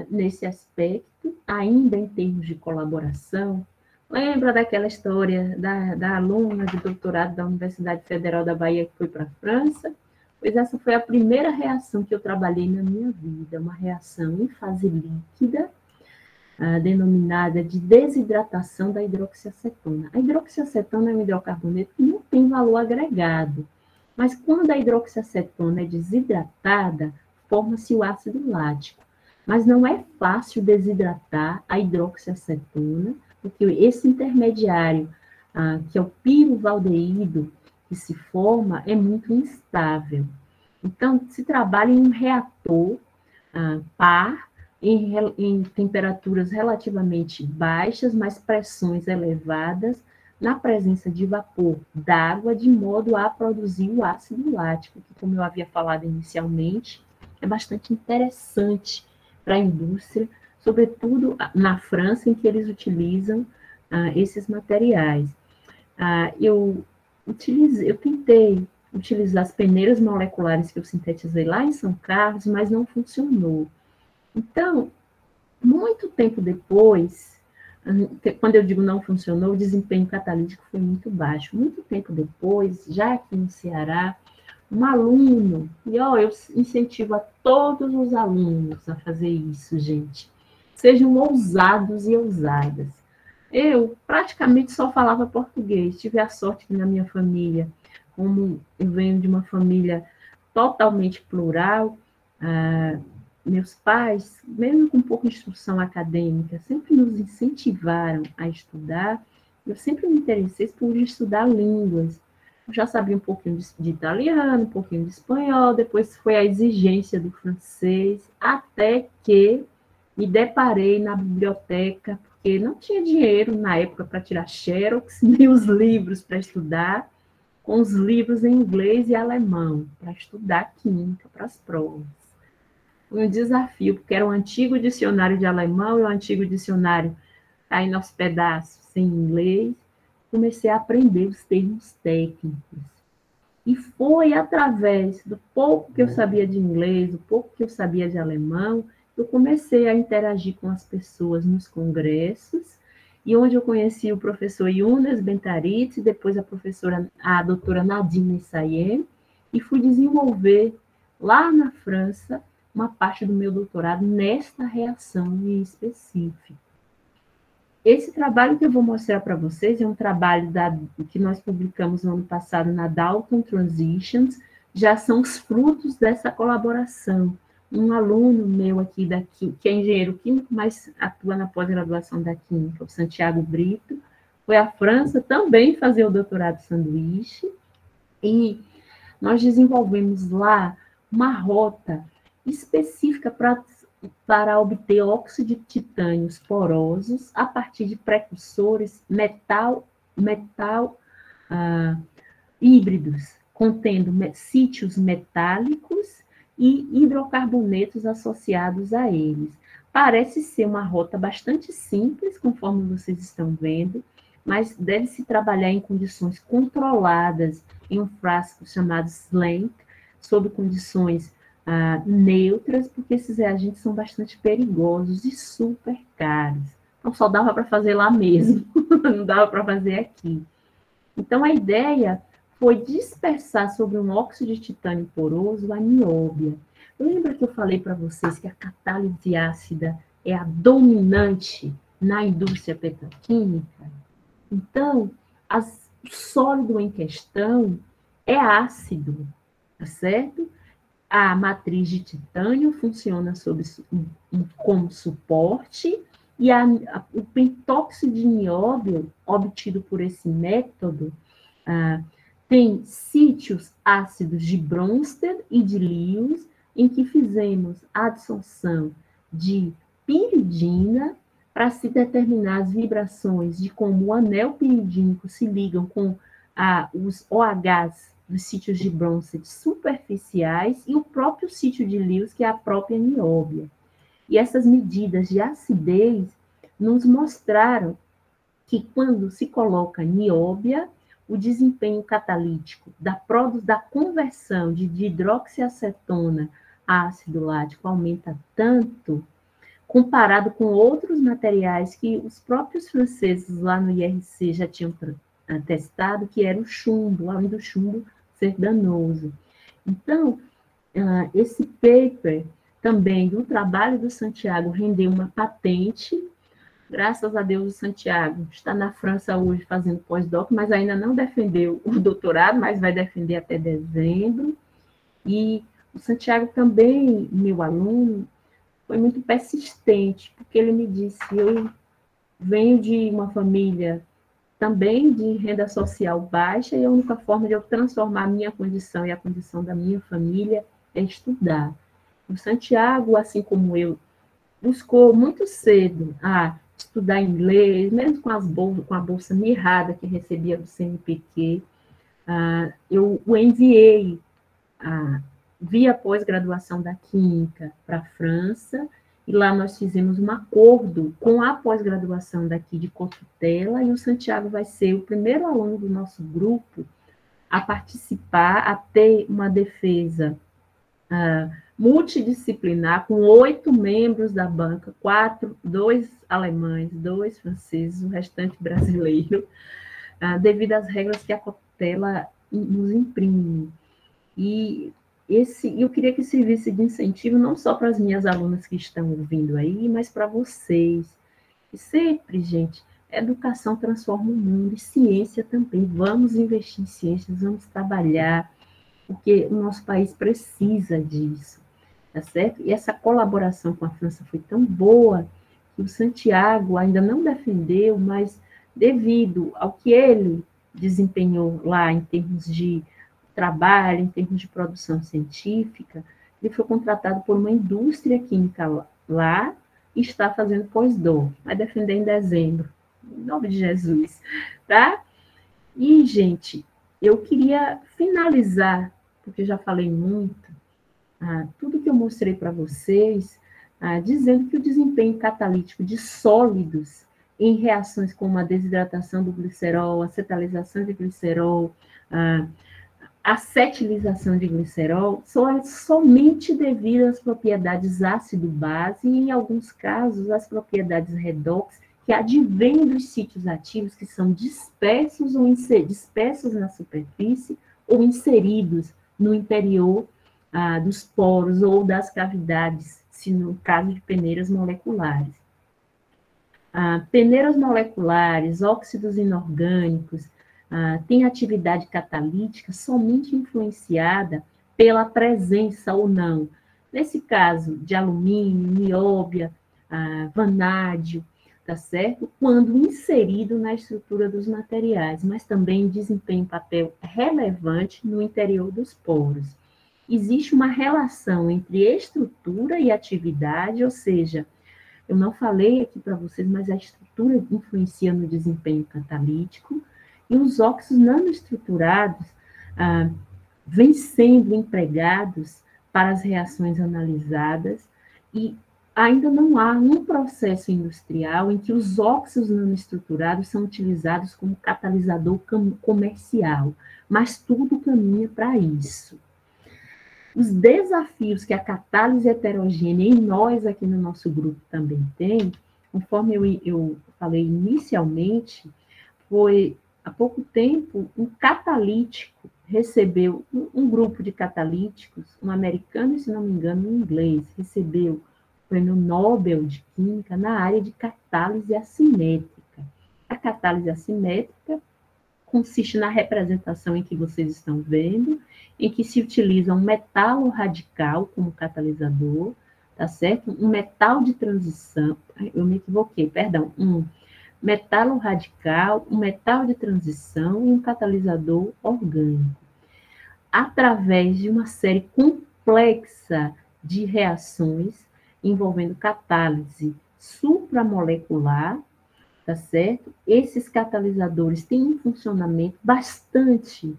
nesse aspecto, ainda em termos de colaboração. Lembra daquela história da aluna de doutorado da Universidade Federal da Bahia que foi para a França? Pois essa foi a primeira reação que eu trabalhei na minha vida, uma reação em fase líquida, denominada de desidratação da hidroxiacetona. A hidroxiacetona é um hidrocarboneto que não tem valor agregado, mas quando a hidroxiacetona é desidratada, forma-se o ácido lático. Mas não é fácil desidratar a hidroxiacetona, porque esse intermediário, que é o piruvaldeído, que se forma, é muito instável. Então, se trabalha em um reator par, em temperaturas relativamente baixas, mas pressões elevadas, na presença de vapor d'água, de modo a produzir o ácido lático, que, como eu havia falado inicialmente, é bastante interessante para a indústria, sobretudo na França, em que eles utilizam esses materiais. Eu tentei utilizar as peneiras moleculares que eu sintetizei lá em São Carlos, mas não funcionou. Então, muito tempo depois, quando eu digo não funcionou, o desempenho catalítico foi muito baixo. Muito tempo depois, já aqui no Ceará, um aluno, e eu incentivo a todos os alunos a fazer isso, gente. Sejam ousados e ousadas. Eu praticamente só falava português. Tive a sorte que na minha família, como eu venho de uma família totalmente plural, meus pais, mesmo com pouca instrução acadêmica, sempre nos incentivaram a estudar. Eu sempre me interessei por estudar línguas. Eu já sabia um pouquinho de italiano, um pouquinho de espanhol, depois foi a exigência do francês, até que me deparei na biblioteca, porque não tinha dinheiro na época para tirar xerox, nem os livros para estudar, com os livros em inglês e alemão, para estudar química, para as provas. Foi um desafio, porque era um antigo dicionário de alemão e um antigo dicionário caindo aos pedaços, sem inglês. Comecei a aprender os termos técnicos. E foi através do pouco que eu sabia de inglês, do pouco que eu sabia de alemão, que eu comecei a interagir com as pessoas nos congressos, e onde eu conheci o professor Younes Bentarit, depois a doutora Nadine Sayem, e fui desenvolver lá na França uma parte do meu doutorado nesta reação em específico. Esse trabalho que eu vou mostrar para vocês é um trabalho que nós publicamos no ano passado na Dalton Transitions, já são os frutos dessa colaboração. Um aluno meu aqui, que é engenheiro químico, mas atua na pós-graduação da Química, o Santiago Brito, foi à França também fazer o doutorado sanduíche, e nós desenvolvemos lá uma rota específica para obter óxido de titânios porosos a partir de precursores híbridos, contendo sítios metálicos e hidrocarbonetos associados a eles. Parece ser uma rota bastante simples, conforme vocês estão vendo, mas deve-se trabalhar em condições controladas, em um frasco chamado SLANK, sob condições neutras, porque esses reagentes são bastante perigosos e super caros. Então, só dava para fazer lá mesmo, não dava para fazer aqui. Então, a ideia foi dispersar sobre um óxido de titânio poroso a nióbia. Lembra que eu falei para vocês que a catálise ácida é a dominante na indústria petroquímica? Então, o sólido em questão é ácido, tá certo? A matriz de titânio funciona como suporte E o pentóxido de nióbio, obtido por esse método, tem sítios ácidos de Bronsted e de Lewis, em que fizemos a adição de piridina para se determinar as vibrações de como o anel piridínico se ligam com os OHs dos sítios de Bronsted superficiais e o próprio sítio de Lewis, que é a própria nióbia. E essas medidas de acidez nos mostraram que quando se coloca nióbia, o desempenho catalítico da conversão de hidroxiacetona a ácido lático aumenta tanto, comparado com outros materiais que os próprios franceses lá no IRC já tinham testado, que era o chumbo, além do chumbo ser danoso. Então, esse paper também do trabalho do Santiago rendeu uma patente. Graças a Deus, o Santiago está na França hoje fazendo pós-doc, mas ainda não defendeu o doutorado, mas vai defender até dezembro. E o Santiago também, meu aluno, foi muito persistente, porque ele me disse, eu venho de uma família também de renda social baixa, e a única forma de eu transformar a minha condição e a condição da minha família é estudar. O Santiago, assim como eu, buscou muito cedo estudar inglês, mesmo com a bolsa mirrada que recebia do CNPq. Eu o enviei via pós-graduação da Química para a França, e lá nós fizemos um acordo com a pós-graduação daqui de Cotutela, e o Santiago vai ser o primeiro aluno do nosso grupo a participar, a ter uma defesa multidisciplinar, com 8 membros da banca, 2 alemães, 2 franceses, o restante brasileiro, devido às regras que a Cotutela nos imprime. E eu queria que servisse de incentivo não só para as minhas alunas que estão ouvindo aí, mas para vocês. E sempre, gente, educação transforma o mundo, e ciência também. Vamos investir em ciências, vamos trabalhar, porque o nosso país precisa disso, tá certo? E essa colaboração com a França foi tão boa que o Santiago ainda não defendeu, mas devido ao que ele desempenhou lá em termos de trabalho, em termos de produção científica, ele foi contratado por uma indústria química lá e está fazendo pós-doc, vai defender em dezembro, em nome de Jesus, tá? E, gente, eu queria finalizar, porque já falei muito, tudo que eu mostrei para vocês, dizendo que o desempenho catalítico de sólidos em reações como a desidratação do glicerol, acetalização de glicerol, acetilização de glicerol, são somente devido às propriedades ácido-base e, em alguns casos, às propriedades redox, que advêm dos sítios ativos que são dispersos na superfície ou inseridos no interior dos poros ou das cavidades, se no caso de peneiras moleculares. Peneiras moleculares, óxidos inorgânicos, têm atividade catalítica somente influenciada pela presença ou não, nesse caso, de alumínio, nióbia, vanádio, tá certo? Quando inserido na estrutura dos materiais, mas também desempenha um papel relevante no interior dos poros. Existe uma relação entre estrutura e atividade, ou seja, eu não falei aqui para vocês, mas a estrutura influencia no desempenho catalítico, e os óxidos nanoestruturados vêm sendo empregados para as reações analisadas, e ainda não há um processo industrial em que os óxidos nanoestruturados são utilizados como catalisador comercial, mas tudo caminha para isso. Os desafios que a catálise heterogênea e nós aqui no nosso grupo também tem, conforme eu falei inicialmente, foi há pouco tempo um catalítico recebeu, um grupo de catalíticos, um americano e, se não me engano, um inglês, recebeu o Prêmio Nobel de Química na área de catálise assimétrica. A catálise assimétrica consiste na representação em que vocês estão vendo, em que se utiliza um metalo radical como catalisador, tá certo? Um metal de transição, eu me equivoquei, perdão, um metalo radical, um metal de transição e um catalisador orgânico. Através de uma série complexa de reações envolvendo catálise supramolecular, tá certo? Esses catalisadores têm um funcionamento bastante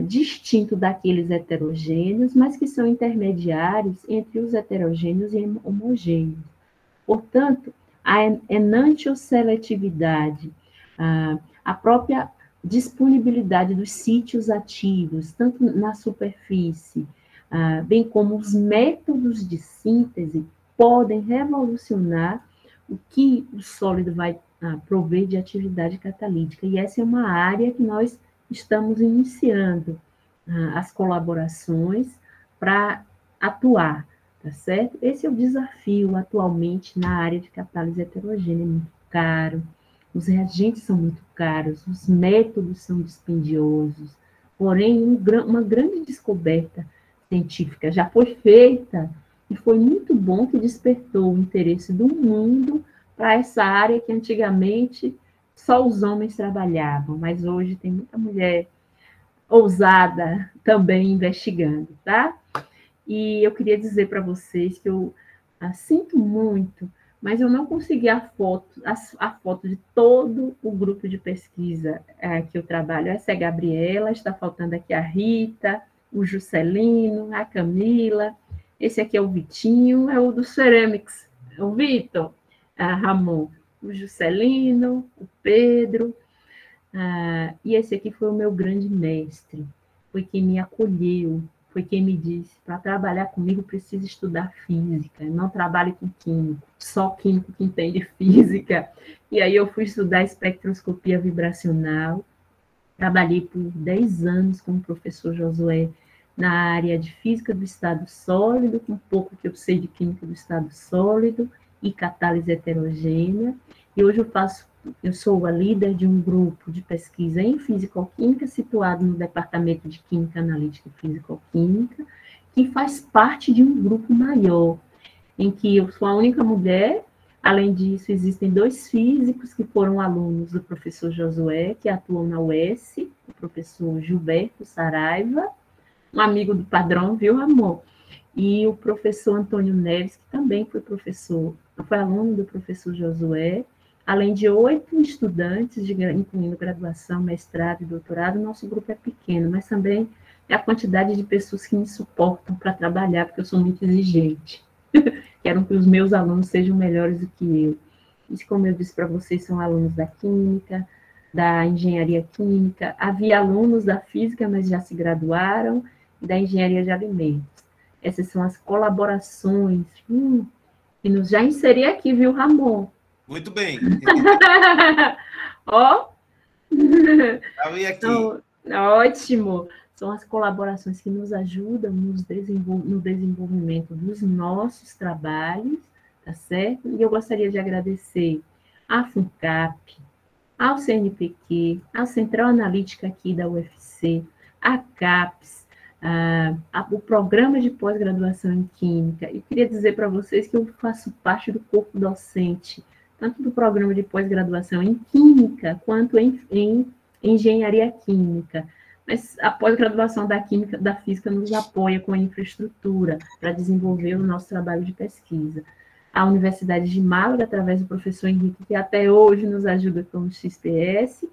distinto daqueles heterogêneos, mas que são intermediários entre os heterogêneos e homogêneos. Portanto, a enantioseletividade, a própria disponibilidade dos sítios ativos, tanto na superfície, bem como os métodos de síntese, podem revolucionar o que o sólido vai prover de atividade catalítica. E essa é uma área que nós estamos iniciando as colaborações para atuar, tá certo? Esse é o desafio atualmente na área de catálise heterogênea, é muito caro, os reagentes são muito caros, os métodos são dispendiosos, porém, uma grande descoberta científica já foi feita e foi muito bom que despertou o interesse do mundo para essa área que antigamente só os homens trabalhavam, mas hoje tem muita mulher ousada também investigando, tá? E eu queria dizer para vocês que eu sinto muito, mas eu não consegui a foto de todo o grupo de pesquisa que eu trabalho. Essa é a Gabriela, está faltando aqui a Rita, o Juscelino, a Camila, esse aqui é o Vitinho, é o do Ceramics, o Vitor, Ramon, o Juscelino, o Pedro, e esse aqui foi o meu grande mestre, foi quem me acolheu, foi quem me disse, para trabalhar comigo precisa estudar física, não trabalhe com químico, só químico que entende física. E aí eu fui estudar espectroscopia vibracional, trabalhei por 10 anos com o professor Josué na área de física do estado sólido, com um pouco que eu sei de química do estado sólido e catálise heterogênea, e hoje eu sou a líder de um grupo de pesquisa em físico-química, situado no Departamento de Química Analítica e Físico-Química, que faz parte de um grupo maior, em que eu sou a única mulher. Além disso, existem 2 físicos que foram alunos do professor Josué, que atuam na UES, o professor Gilberto Saraiva, um amigo do padrão, viu, amor? E o professor Antônio Neves, que também foi aluno do professor Josué, além de 8 estudantes, incluindo graduação, mestrado e doutorado. Nosso grupo é pequeno, mas também é a quantidade de pessoas que me suportam para trabalhar, porque eu sou muito exigente. Quero que os meus alunos sejam melhores do que eu. E, como eu disse para vocês, são alunos da química, da engenharia química. Havia alunos da física, mas já se graduaram, e da engenharia de alimentos. Essas são as colaborações que nos já inseri aqui, viu, Ramon? Muito bem. Ó. Estava aqui. Então, ótimo. São as colaborações que nos ajudam no desenvolvimento dos nossos trabalhos, tá certo? E eu gostaria de agradecer à FUNCAP, ao CNPq, à Central Analítica aqui da UFC, à CAPES, o programa de pós-graduação em Química. E queria dizer para vocês que eu faço parte do corpo docente, tanto do programa de pós-graduação em Química, quanto em Engenharia Química. Mas a pós-graduação da Química, da Física, nos apoia com a infraestrutura para desenvolver o nosso trabalho de pesquisa. A Universidade de Málaga, através do professor Henrique, que até hoje nos ajuda com o XPS,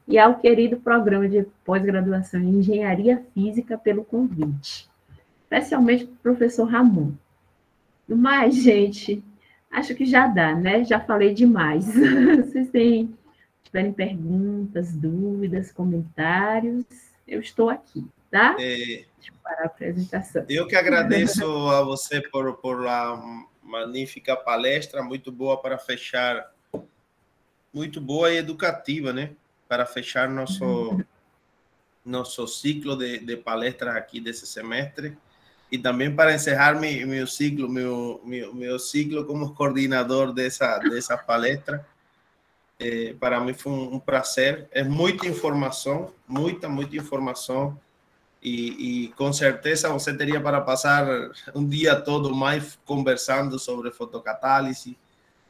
e ao querido programa de pós-graduação em Engenharia Física pelo convite, especialmente para o professor Ramon. Mas, gente, acho que já dá, né? Já falei demais. Vocês tiverem perguntas, dúvidas, comentários, eu estou aqui, tá? Deixa eu parar a apresentação. Eu que agradeço a você por a magnífica palestra, muito boa para fechar, muito boa e educativa, né? Para fechar nosso ciclo de palestras aqui desse semestre e também para encerrar meu ciclo como coordenador dessa palestra. Para mim foi um prazer. É muita informação, muita informação e com certeza você teria para passar um dia todo mais conversando sobre fotocatálise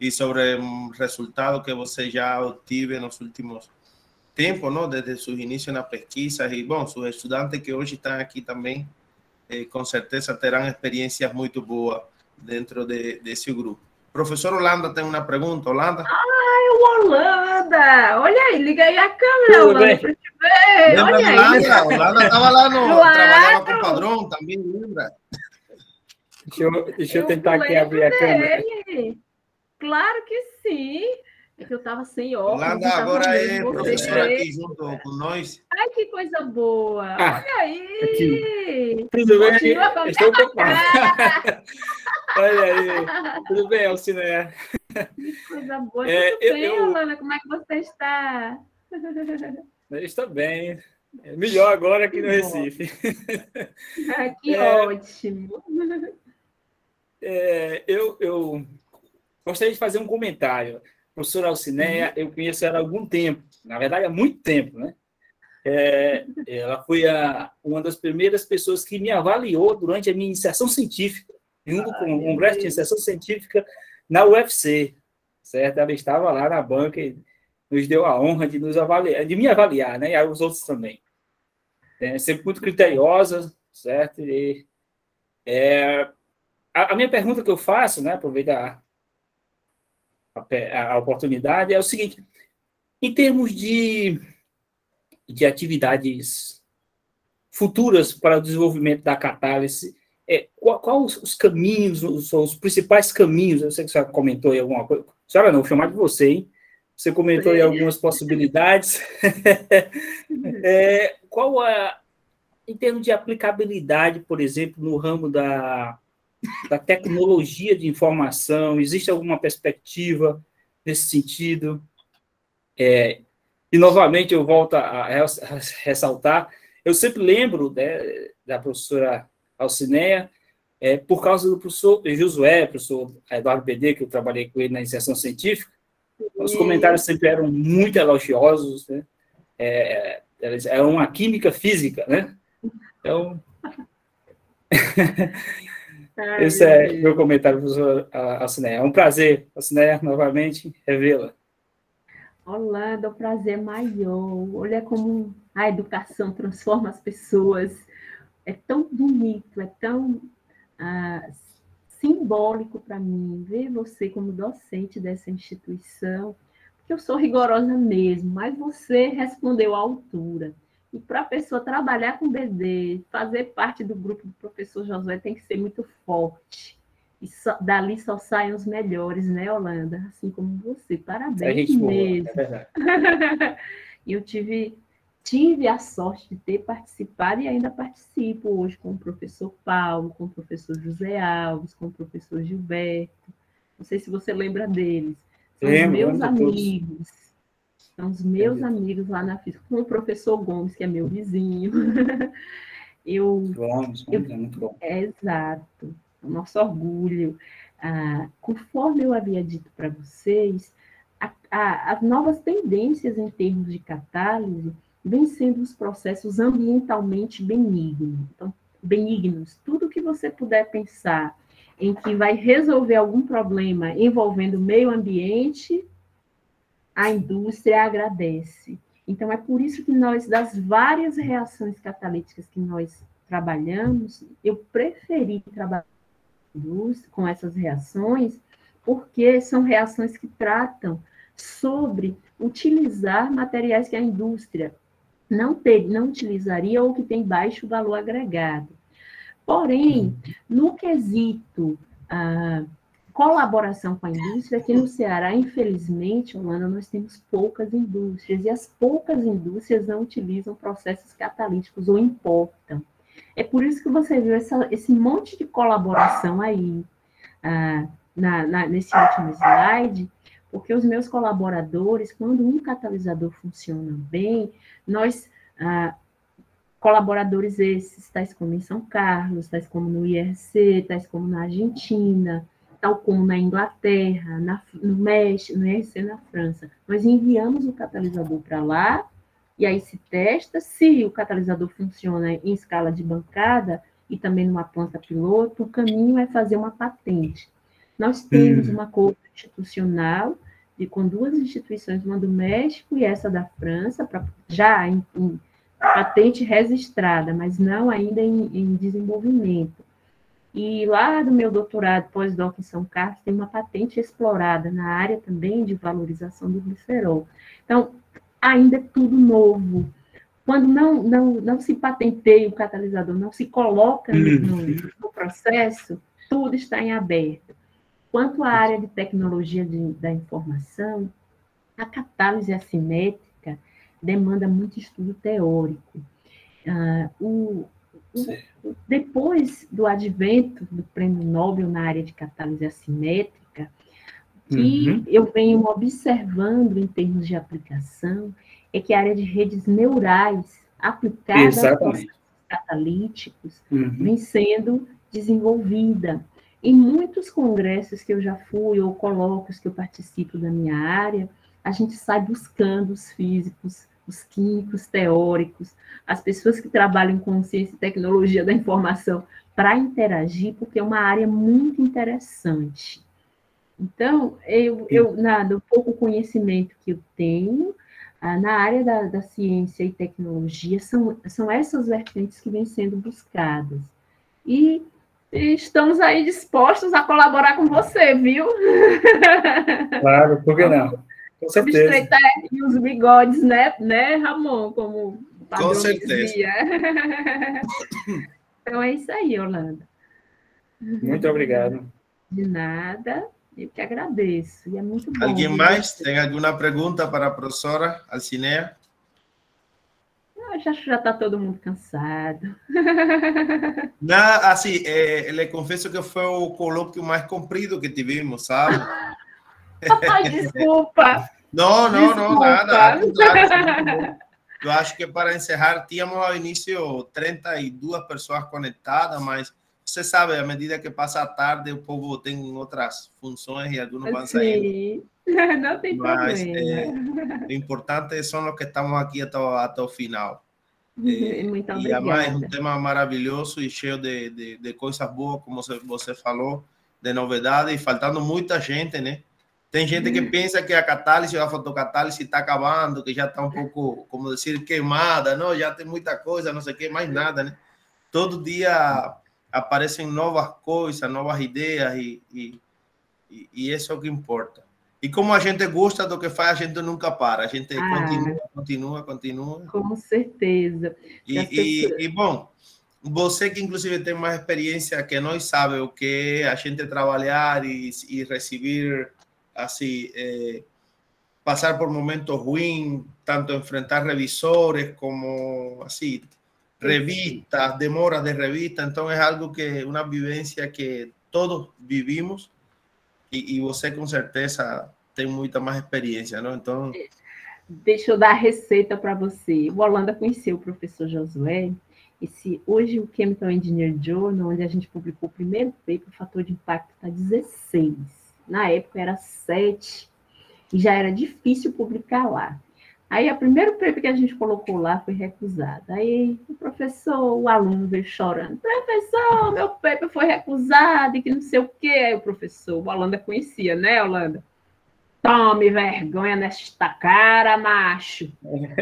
e sobre o resultado que você já obtive nos últimos tempos, não? Desde seus inícios na pesquisa. E, bom, seus estudantes que hoje estão aqui também, com certeza terão experiências muito boas dentro desse grupo. Professor Holanda tem uma pergunta. Holanda? Holanda! Olha aí, liga aí a câmera, Holanda, para te ver. Lembra Olha de aí. Holanda estava lá trabalhava com o Padrão, também lembra? Deixa eu tentar aqui abrir a câmera. Claro que sim. É que eu estava sem óculos. Holanda agora é professora aqui junto com nós. Ai, que coisa boa. Olha aí. Aqui. Tudo bem? Estou ocupado. Olha aí. Tudo bem, Alcineia? Que coisa boa. Tudo bem, Holanda? Como é que você está? Eu estou bem. É melhor agora aqui no Recife. Que ótimo. Eu gostaria de fazer um comentário. A professora Alcineia, eu conheço ela há algum tempo, na verdade, há muito tempo, né? Ela foi uma das primeiras pessoas que me avaliou durante a minha iniciação científica, junto com o Congresso de Iniciação Científica na UFC, certo? Ela estava lá na banca e nos deu a honra de nos avaliar, de me avaliar, né? E os outros também. Sempre muito criteriosa, certo? E, a minha pergunta que eu faço, né? Aproveitar a oportunidade, é o seguinte: em termos de atividades futuras para o desenvolvimento da catálise, quais os caminhos, os principais caminhos? Eu sei que a senhora comentou aí alguma coisa. Senhora, não, vou chamar de você, hein? Você comentou aí algumas possibilidades. Em termos de aplicabilidade, por exemplo, no ramo da tecnologia de informação, existe alguma perspectiva nesse sentido? E, novamente, eu volto a ressaltar, eu sempre lembro, né, da professora Alcineia, por causa do professor Josué, professor Eduardo BD, que eu trabalhei com ele na iniciação científica. Os comentários sempre eram muito elogiosos, né? É uma química física, né? Então, esse é meu comentário, professor Alcineia. É um prazer, Alcineia, novamente, revê-la. Holanda, o prazer é maior. Olha como a educação transforma as pessoas. É tão bonito, é tão simbólico para mim ver você como docente dessa instituição, porque eu sou rigorosa mesmo, mas você respondeu à altura. E para a pessoa trabalhar com BD, fazer parte do grupo do professor Josué, tem que ser muito forte. E dali só saem os melhores, né, Holanda? Assim como você. Parabéns mesmo. É verdade. E eu tive a sorte de ter participado e ainda participo hoje com o professor Paulo, com o professor José Alves, com o professor Gilberto. Não sei se você lembra deles. São os meus amigos. São os meus amigos lá na física, com o professor Gomes, que é meu vizinho. Gomes, é muito bom. Exato. O nosso orgulho. Conforme eu havia dito para vocês, as novas tendências em termos de catálise vêm sendo os processos ambientalmente benignos. Então, benignos. Tudo que você puder pensar em que vai resolver algum problema envolvendo o meio ambiente, a indústria agradece. Então, é por isso que nós, das várias reações catalíticas que nós trabalhamos, eu preferi trabalhar com essas reações, porque são reações que tratam sobre utilizar materiais que a indústria não utilizaria ou que tem baixo valor agregado. Porém, no quesito colaboração com a indústria, aqui no Ceará, infelizmente, Holanda, nós temos poucas indústrias, e as poucas indústrias não utilizam processos catalíticos ou importam. É por isso que você viu esse monte de colaboração aí nesse último slide, porque os meus colaboradores, quando um catalisador funciona bem, nós, colaboradores esses, tais como em São Carlos, tais como no IRC, tais como na Argentina, tal como na Inglaterra, no México, no IRC na França, nós enviamos o catalisador para lá, e aí se testa, se o catalisador funciona em escala de bancada e também numa planta piloto, o caminho é fazer uma patente. Nós temos uma acordo institucional com 2 instituições, uma do México e essa da França, já em patente registrada, mas não ainda em desenvolvimento. E lá do meu doutorado pós-doc em São Carlos, tem uma patente explorada na área também de valorização do glicerol. Então, ainda é tudo novo. Quando não se patenteia o catalisador, não se coloca no processo, tudo está em aberto. Quanto à área de tecnologia da informação, a catálise assimétrica demanda muito estudo teórico. Depois do advento do Prêmio Nobel na área de catálise assimétrica, que eu venho observando em termos de aplicação, é que a área de redes neurais aplicadas aos processos catalíticos vem sendo desenvolvida. Em muitos congressos que eu já fui, ou colóquios que eu participo da minha área, a gente sai buscando os físicos, os químicos teóricos, as pessoas que trabalham com ciência e tecnologia da informação para interagir, porque é uma área muito interessante. Então, do pouco conhecimento que eu tenho, na área da ciência e tecnologia, são essas vertentes que vêm sendo buscadas. E estamos aí dispostos a colaborar com você, viu? Claro, por que não? Com certeza. Estreitar os bigodes, né, Ramon? Como o padrão dizia. Então é isso aí, Orlando. Muito obrigado. De nada, eu que agradeço. E é muito bom. Alguém mais tem alguma pergunta para a professora Alcinea? Já está todo mundo cansado. Não, assim, le confesso que foi o colóquio mais comprido que tivemos, sabe? Desculpa. Não, nada. Eu acho que para encerrar, tínhamos ao início 32 pessoas conectadas, mas você sabe, à medida que passa a tarde, o povo tem outras funções e alguns vão saindo. Não tem problema. O importante são os que estamos aqui até o final. Muito obrigada. E además é um tema maravilhoso e cheio de coisas boas, como você falou, de novidade, e faltando muita gente, né? Tem gente que pensa que a catálise, a fotocatálise está acabando, que já está um pouco, como dizer, queimada, não, já tem muita coisa, não sei o que, mais nada, né? Todo dia aparecem novas coisas, novas ideias e isso é o que importa. E como a gente gosta do que faz, a gente nunca para, a gente continua. Com certeza. E bom, você que inclusive tem mais experiência que nós, sabe o que é a gente trabalhar e receber, assim, passar por momentos ruins, tanto enfrentar revisores como, assim, revistas, demoras de revista. Então é algo que, uma vivência que todos vivimos e você com certeza tem muita mais experiência, não? Então... Deixa eu dar a receita para você. O Holanda conheceu o professor Josué. Hoje o Chemical Engineer Journal, onde a gente publicou o primeiro paper, o fator de impacto está 16. Na época era 7 e já era difícil publicar lá. Aí, o primeiro paper que a gente colocou lá foi recusado. Aí, o aluno veio chorando. Professor, meu paper foi recusado e que não sei o quê. Aí, o Holanda conhecia, né, Holanda? Tome vergonha nesta cara, macho.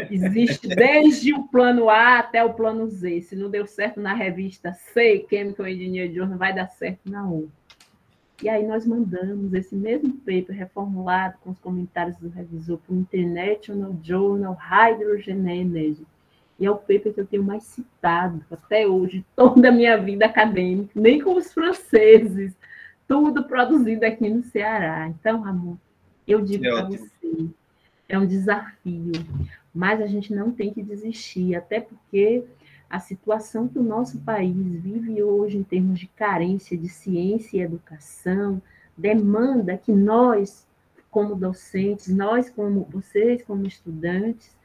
Existe desde o plano A até o plano Z. Se não deu certo na revista C, Chemical Engineer Journal, vai dar certo na U. E aí nós mandamos esse mesmo paper reformulado com os comentários do revisor para o International Journal Hydrogen Energy. E é o paper que eu tenho mais citado até hoje, toda a minha vida acadêmica, nem com os franceses, tudo produzido aqui no Ceará. Então, Ramon, eu digo para você, é um desafio, mas a gente não tem que desistir, até porque a situação que o nosso país vive hoje em termos de carência de ciência e educação demanda que nós, como docentes, nós, como vocês, como estudantes,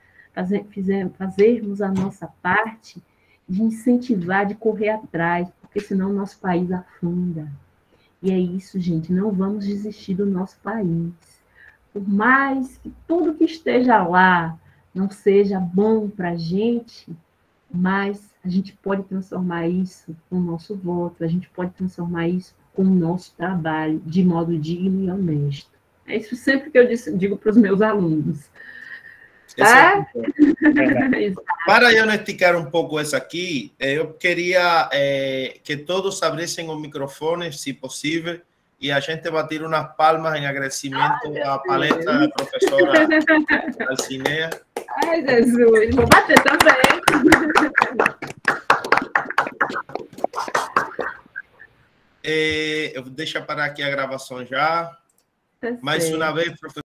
fazermos a nossa parte de incentivar, de correr atrás, porque senão o nosso país afunda. E é isso, gente, não vamos desistir do nosso país. Por mais que tudo que esteja lá não seja bom para a gente, mas a gente pode transformar isso com o nosso voto, a gente pode transformar isso com o nosso trabalho, de modo digno e honesto. É isso sempre que eu digo para os meus alunos. Tá? Para eu esticar um pouco essa aqui, eu queria que todos abrissem o microfone, se possível, e a gente bater umas palmas em agradecimento à palestra da professora Alcinea. Ai, Jesus, vou bater também. Deixa eu parar aqui a gravação já. Mais uma vez, professor.